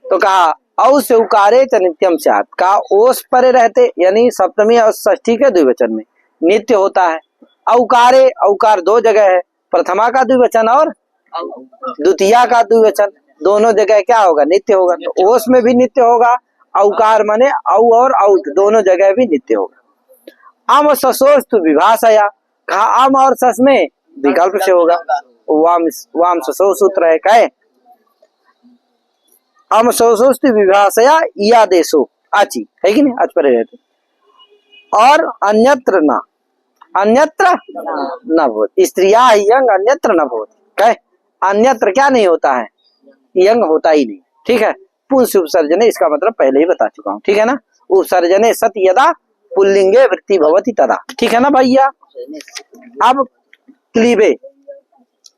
तो कहा औ से उकारे च नित्यम स्यात्, कहा ओस परे रहते यानी सप्तमी और षष्ठी के द्विवचन में नित्य होता है। औकारे औकार दो जगह है, प्रथमा का द्विवचन और द्वितीया का द्विवचन, दोनों जगह क्या होगा, नित्य होगा। तो ओस में भी नित्य होगा, औकार माने औ और औत दोनों जगह भी नित्य होगा। अम ससोस्तु विभाषया, कहा अम और सस में विकल्प से होगा, वाम ससो सूत्र है, कहे अम ससोस्तु विभाषया या देशो आची है कि नहीं, आज पर रहते। और अन्यत्र न, अन्यत्र न भवत, स्त्रिया यंग अन्यत्र न भवत, कहे अन्यत्र क्या नहीं होता है, यंग होता ही नहीं। ठीक है, पुंस उपसर्जने इसका मतलब पहले ही बता चुका हूँ, ठीक है ना। उपसर्जने सत यदा पुल्लिंगे वृत्ति भवति तदा, ठीक है ना भैया। अब क्लीबे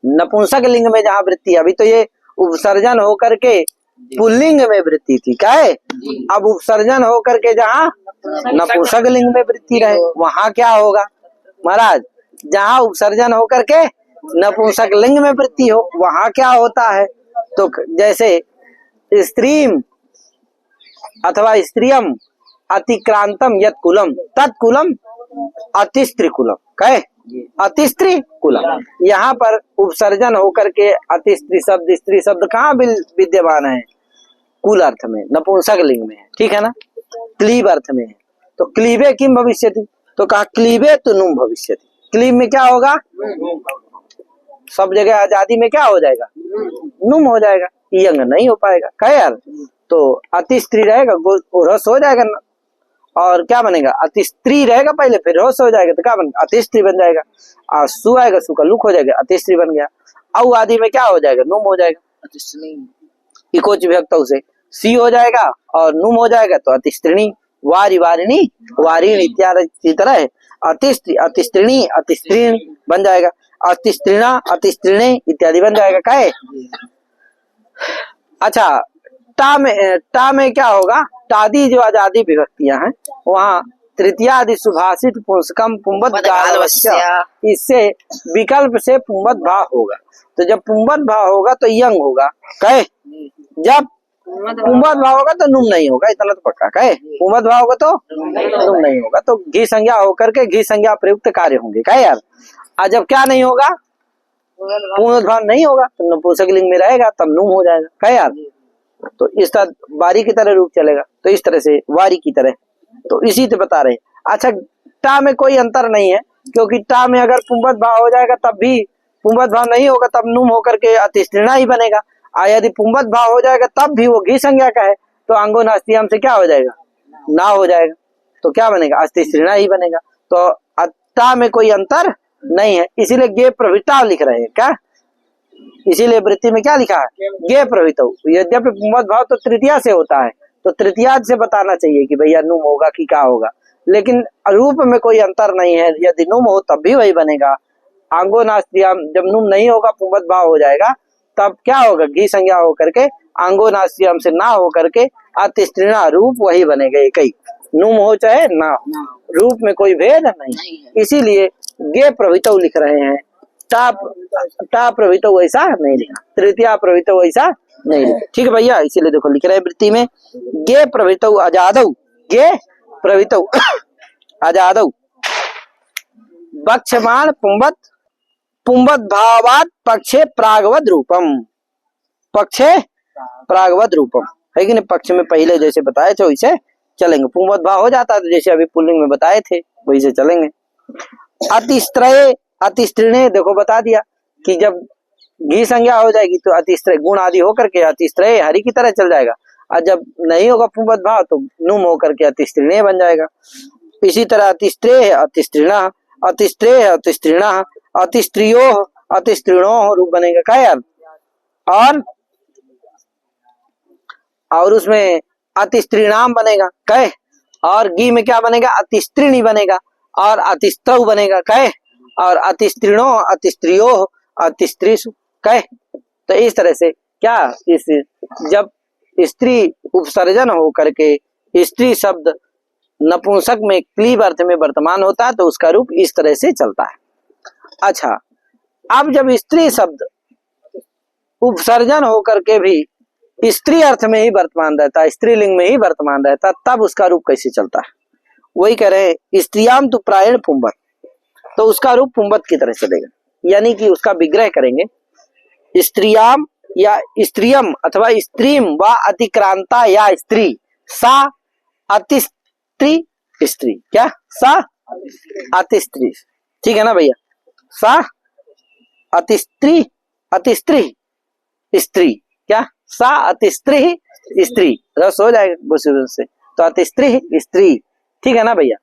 नपुंसक लिंग में जहाँ वृत्ति, अभी तो ये उपसर्जन होकर के पुल्लिंग में वृत्ति थी, क्या है। अब उपसर्जन होकर के जहाँ नपुंसक लिंग में वृत्ति रहे वहां क्या होगा महाराज, जहाँ उपसर्जन होकर के नपुंसक लिंग में वृत्ति हो वहां क्या होता है। तो जैसे स्त्रीम अथवा स्त्रियम अतिक्रांतम यत् कुलम तत्कुलम अतिस्त्रीकुलम, कहे अतिस्त्री कुलम। यहाँ पर उपसर्जन होकर के अतिस्त्री शब्द स्त्री शब्द कहाँ विद्यमान है, कुल अर्थ में, नपुंसक लिंग में है, ठीक है ना, क्लीब अर्थ में है। तो क्लीबे किम भविष्यति, तो कहा क्लीबे तो नुम भविष्यति, क्लीब में क्या होगा, सब जगह आजादी में क्या हो जाएगा, नुम हो जाएगा, यंग नहीं हो पाएगा, कहे यार। तो अति स्त्री रहेगा, रस हो जाएगा ना, और क्या बनेगा, अति स्त्री रहेगा पहले फिर रस हो जाएगा तो क्या बनेगा, अति स्त्री बन जाएगा। और सु आएगा, सु का लुक हो जाएगा, अति स्त्री बन गया। औ आदि में क्या हो जाएगा, नुम हो जाएगा, इकोच विभक्तौ से सी हो जाएगा और नुम हो जाएगा तो अति स्त्रीणी, वारी वारिणी वारिणी इत्यादि तरह अति स्त्रीणी अति स्त्रीणी बन जाएगा, अति स्त्रीणा अति स्त्रीणी इत्यादि बन जाएगा, कहे। अच्छा, टा में क्या होगा, टादी जो आजादी विभक्तियां हैं वहाँ तृतीयादि सुभाषित पुंसकम पुंबत गालवस्य, इससे विकल्प से पुंबत भाव होगा। तो जब पुंबत भाव होगा तो यंग होगा, कहे। जब पुंबत भाव होगा तो नुम नहीं होगा, इतना तो पक्का, कहे। पुंबत भाव होगा तो नुम नहीं होगा, तो घी संज्ञा होकर के घी संज्ञा प्रयुक्त कार्य होंगे, कहे यार। और जब क्या नहीं होगा, पुंबत भाव नहीं होगा तो नपुंसक लिंग में रहेगा तब नुम हो जाएगा, कहे यार। तो इस तरह वारी की तरह रूप चलेगा, तो इस तरह से वारी की तरह, तो इसी से बता रहे। अच्छा, टा में कोई अंतर नहीं है, क्योंकि टा में अगर पुंबत भाव हो जाएगा तब भी, पुंबत भाव नहीं होगा तब नुम होकर के अतिस्त्रीणा ही बनेगा। यदि पुंबत भाव हो जाएगा तब भी वो घी संज्ञा का है तो अंगो नास्तियम से क्या हो जाएगा, ना हो जाएगा, तो क्या बनेगा, अतिस्त्रीणा ही बनेगा। तो टा में कोई अंतर नहीं है, इसीलिए गे प्रवृत्ता लिख रहे हैं, क्या, इसीलिए वृत्ति में क्या लिखा है, गे प्रवृत्त। यद्यपि पुंबत भाव तो तृतीया से होता है, तो तृतीया से बताना चाहिए कि भैया नुम होगा कि क्या होगा, लेकिन रूप में कोई अंतर नहीं है। यदि नुम हो तब भी वही बनेगा। आंगो नास्तियम, जब नुम नहीं होगा पुंबत भाव हो जाएगा तब क्या होगा, घी संज्ञा होकर के आंगो नास्तियम से ना होकर के अतिस्त्रीणा, रूप वही बनेगा एक ही, नुम हो चाहे ना, रूप में कोई भेद नहीं, इसीलिए गे प्रवृत्त लिख रहे हैं। टा प्रवृत्त वैसा नहीं लिखा, तृतीया प्रवृत्त वैसा नहीं लिखा। ठीक है भैया, इसीलिए देखो लिख रहे हैं वृत्ति में गे प्रवृत्त आजादौ, गे प्रवृत्त आजादौ वक्ष्यमाण पुंबत पुंबत भावात पक्षे प्रागवद रूपम, पक्षे प्रागवद रूपम है कि नहीं। पक्ष में पहले जैसे बताए थे वैसे चलेंगे, पुंबत भाव हो जाता है तो जैसे अभी पुल्लिंग में बताए थे वैसे चलेंगे। अतिस्त्रय अतिस्त्रीणे देखो बता दिया कि जब घी संज्ञा हो जाएगी तो अतिस्त्रय गुण आदि होकर के अतिस्त्रय हरि की तरह चल जाएगा, और जब नहीं होगा पुंबत भाव तो नुम होकर के अतिस्त्रीणे बन जाएगा। इसी तरह अतिस्त्रेय अतिस्त्रीणा, अतिस्त्रेय अतिस्त्रीणा, अतिस्त्रियो अतिस्त्रीणो रूप बनेगा क्या यार। और उसमें अतिस्त्रीणाम बनेगा कहे, और गी में क्या बनेगा अतिस्त्रीणी बनेगा, और अतिस्त्रौ बनेगा कहे, और अतिस्त्रीणो अतिस्त्रियो अतिस्त्रीसु कहे। तो इस तरह से क्या इस जब स्त्री उपसर्जन हो करके स्त्री शब्द नपुंसक में क्लीब अर्थ में वर्तमान होता है तो उसका रूप इस तरह से चलता है। अच्छा, अब जब स्त्री शब्द उपसर्जन हो करके भी स्त्री अर्थ में ही वर्तमान रहता है, स्त्रीलिंग में ही वर्तमान रहता है, तब उसका रूप कैसे चलता है। वही कह रहे हैं स्त्रियाम तु प्रायण पुंबत, तो उसका रूप पुंबत की तरह चलेगा, यानी कि उसका विग्रह करेंगे स्त्रियाम या स्त्रियम अथवा स्त्रीम व अतिक्रांता या स्त्री सा अतिस्त्री स्त्री, क्या सा अतिस्त्री, ठीक है ना भैया। सा अतिस्त्री अतिस्त्री स्त्री, क्या सा अतिस्त्री स्त्री, रस हो जाएगा से तो अतिस्त्री स्त्री, ठीक है ना भैया।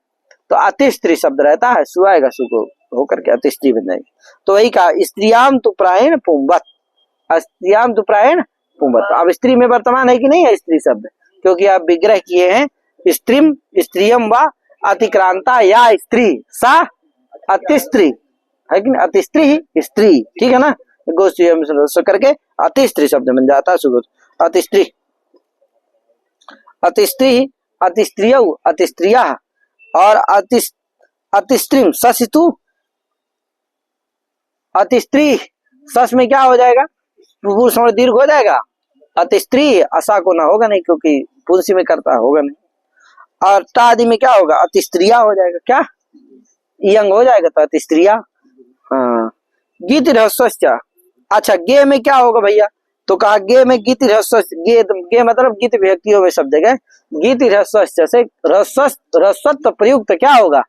तो अतिस्त्री शब्द रहता है, सु आएगा, सु को होकर के अतिस्त्री बन जाएगी। तो वही कहा स्त्रियाम तु प्रायण पुंबत, स्त्रियाम तु प्रायण पुंबत। अब स्त्री में वर्तमान है कि नहीं है स्त्री शब्द, क्योंकि आप विग्रह किए हैं स्त्रीम स्त्रियम व अतिक्रांता या स्त्री सा अतिस्त्री है कि नहीं, अतिस्त्री स्त्री, ठीक है ना। गोष्ठी करके अतिस्त्री शब्द बन जाता है, अतिस्त्री अतिस्त्री अतिस्त्रियौ अतिस्त्रिया, और अतिस्त्रीम ससितु अतिस्त्री, सस में क्या हो जाएगा पुरुष में दीर्घ हो जाएगा, अतिस्त्री असा को ना होगा नहीं क्योंकि पुंसी में करता होगा नहीं, और ता आदि में क्या होगा अतिस्त्रिया हो जाएगा, क्या यंग हो जाएगा तो अतिस्त्रिया। हाँ, गीत रहस्य। अच्छा, गे में क्या होगा भैया, तो कहा गे में गीत रहस्य, गे मतलब गीत व्यक्तियों में शब्द है, गीत रहस्य से रस्वत्व प्रयुक्त क्या होगा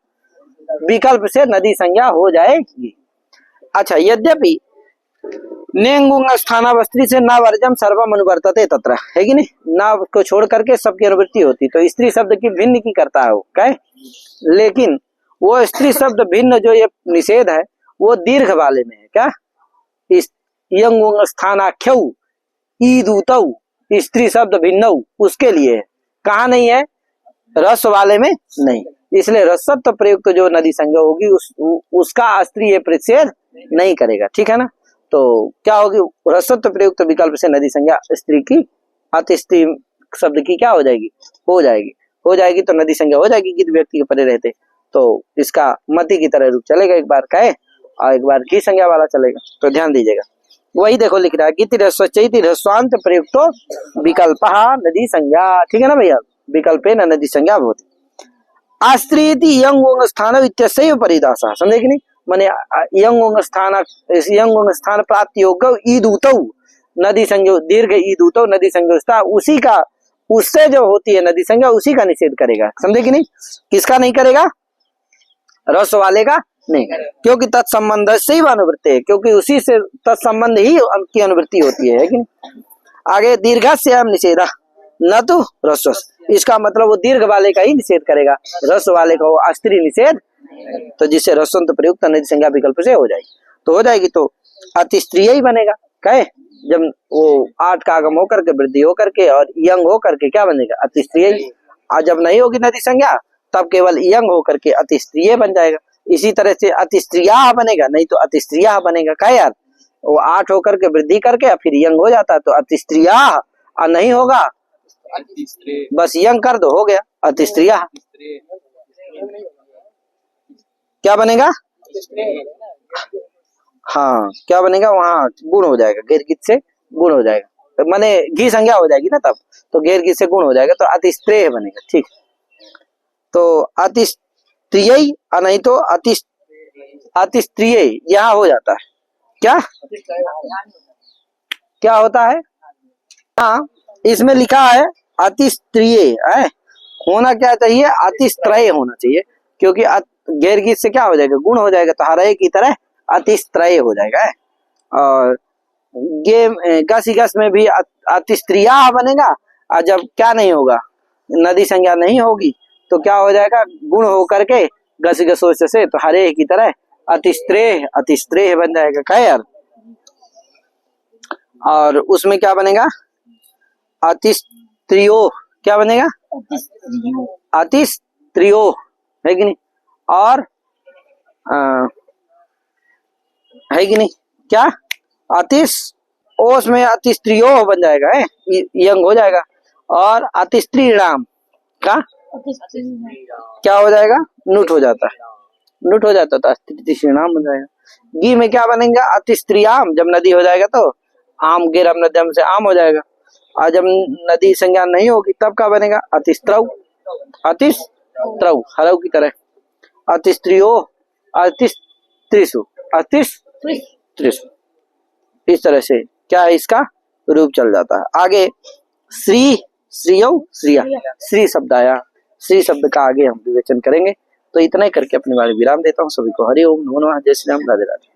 विकल्प से नदी संज्ञा हो जाएगी। अच्छा, यद्यपि नेंगुंग स्थानावस्थी से न वर्जम सर्वम अनुवर्तते तत्र है कि नहीं, ना को छोड़ करके सबकी अनुवृत्ति होती, तो स्त्री शब्द की भिन्न की करता है वो कहे, लेकिन वो स्त्री शब्द भिन्न जो ये निषेध है वो दीर्घ वाले में है, क्या यंगुंग स्थानाख्यौ ईदूतौ स्त्री शब्द भिन्न उसके लिए है, कहा नहीं है रस वाले में नहीं, इसलिए रसत्व प्रयुक्त जो नदी संज्ञा होगी उसका स्त्री प्रतिषेध नहीं करेगा, ठीक है ना। तो क्या होगी रसत्व प्रयुक्त विकल्प से नदी संज्ञा स्त्री की अतिस्त्री शब्द की क्या हो जाएगी, हो जाएगी तो नदी संज्ञा हो जाएगी गीत व्यक्ति के परे रहते, तो इसका मति की तरह रूप चलेगा, एक बार कहे और एक बार की संज्ञा वाला चलेगा, तो ध्यान दीजिएगा। वही देखो लिख रहा है गीति ह्रस्वचैति ह्रस्वांत प्रयुक्तो विकल्प नदी संज्ञा, ठीक है ना भैया, विकल्पे न नदी संज्ञा भवति। आस्त्रीति यंग स्थान इत्यस्यैव परिदासः, समझे कि नहीं, माने यंग स्थान प्राप्ति योग्य ईदूतौ नदी संज्ञा दीर्घ ईदूतौ नदी संज्ञा उसी का उससे जो होती है नदी संज्ञा उसी का निषेध करेगा, समझे कि नहीं। किसका नहीं करेगा, रस वाले का नहीं, क्योंकि तत्संबंध से ही अनुवृत्ति है, क्योंकि उसी से तत्संबंध ही की अनुवृत्ति होती है कि नहीं। आगे दीर्घस्य निषेध न तो रसवस, इसका मतलब वो दीर्घ वाले का ही निषेध करेगा, रस वाले का वो अस्त्री निषेध, तो जिससे रसवंत प्रयुक्त नदी संज्ञा विकल्प से हो जाएगी, तो हो जाएगी तो अतिस्त्रीय ही बनेगा, कहे जब वो 8 का आगम होकर के वृद्धि होकर के और यंग होकर के क्या बनेगा अतिस्त्रीय, और जब नहीं होगी नदी संज्ञा तब केवल यंग होकर के अतिस्त्रीय बन जाएगा। इसी तरह से अतिस्त्रिया बनेगा, नहीं तो अतिस्त्रिया बनेगा, क्या यार वो 8 होकर के वृद्धि करके फिर यंग हो जाता तो अतिस्त्रिया, और नहीं होगा बस यंग कर दो हो गया अतिस्त्रिया, क्या बनेगा हाँ क्या बनेगा वहाँ गुण हो जाएगा, घेर गीत से गुण हो जाएगा, माने घी संज्ञा हो जाएगी ना तब, तो घेर गीत से गुण हो जाएगा, तो अतिस्त्रेय बनेगा। ठीक, तो अतिस्त्रिय नहीं तो अतिस्त्रिय यहाँ हो जाता है। क्या क्या होता है? हाँ इसमें लिखा है अतिस्त्रिय है, होना क्या चाहिए? अतिस्त्रय होना चाहिए, क्योंकि घेर गीत से क्या हो जाएगा? गुण हो जाएगा, तो हरे की तरह अतिस्त्रय हो जाएगा। और गसी गस में भी अतिस्त्रिया बनेगा, और जब क्या नहीं होगा, नदी संज्ञा नहीं होगी, तो क्या हो जाएगा? गुण हो करके गसी गसोच से, तो हरे की तरह अतिस्त्रेय बन जाएगा। क्या यार? और उसमें क्या बनेगा? अतिस्त्रियो, क्या बनेगा? अतिस्त्रियो है कि नहीं? और है कि नहीं? क्या ओस में अतिस्त्रियो बन जाएगा, है यंग हो जाएगा। और अतिस्त्रीणाम का क्या हो जाएगा? नुट हो जाता है, नुट हो जाता है, तो अतिस्त्रीणाम बन जाएगा। गी में क्या बनेगा? अतिस्त्रियाम, जब नदी हो जाएगा तो आम गिरम नद्यम से आम हो जाएगा, और जब नदी संज्ञा नहीं होगी तब क्या बनेगा? अतिस्त्रव, अतिस्त्रव हरव की तरह। अतिस्त्रियो, अतिस्त्रिसु, अतिस्त्रिसु, इस तरह से क्या है? इसका रूप चल जाता है। आगे श्री, श्रीयौ, श्रिया, श्री शब्द आया, श्री शब्द का आगे हम विवेचन करेंगे। तो इतना ही करके अपनी बारी विराम देता हूँ। सभी को हरि ओम नमो नमः, जय श्री राम, राधे राधे।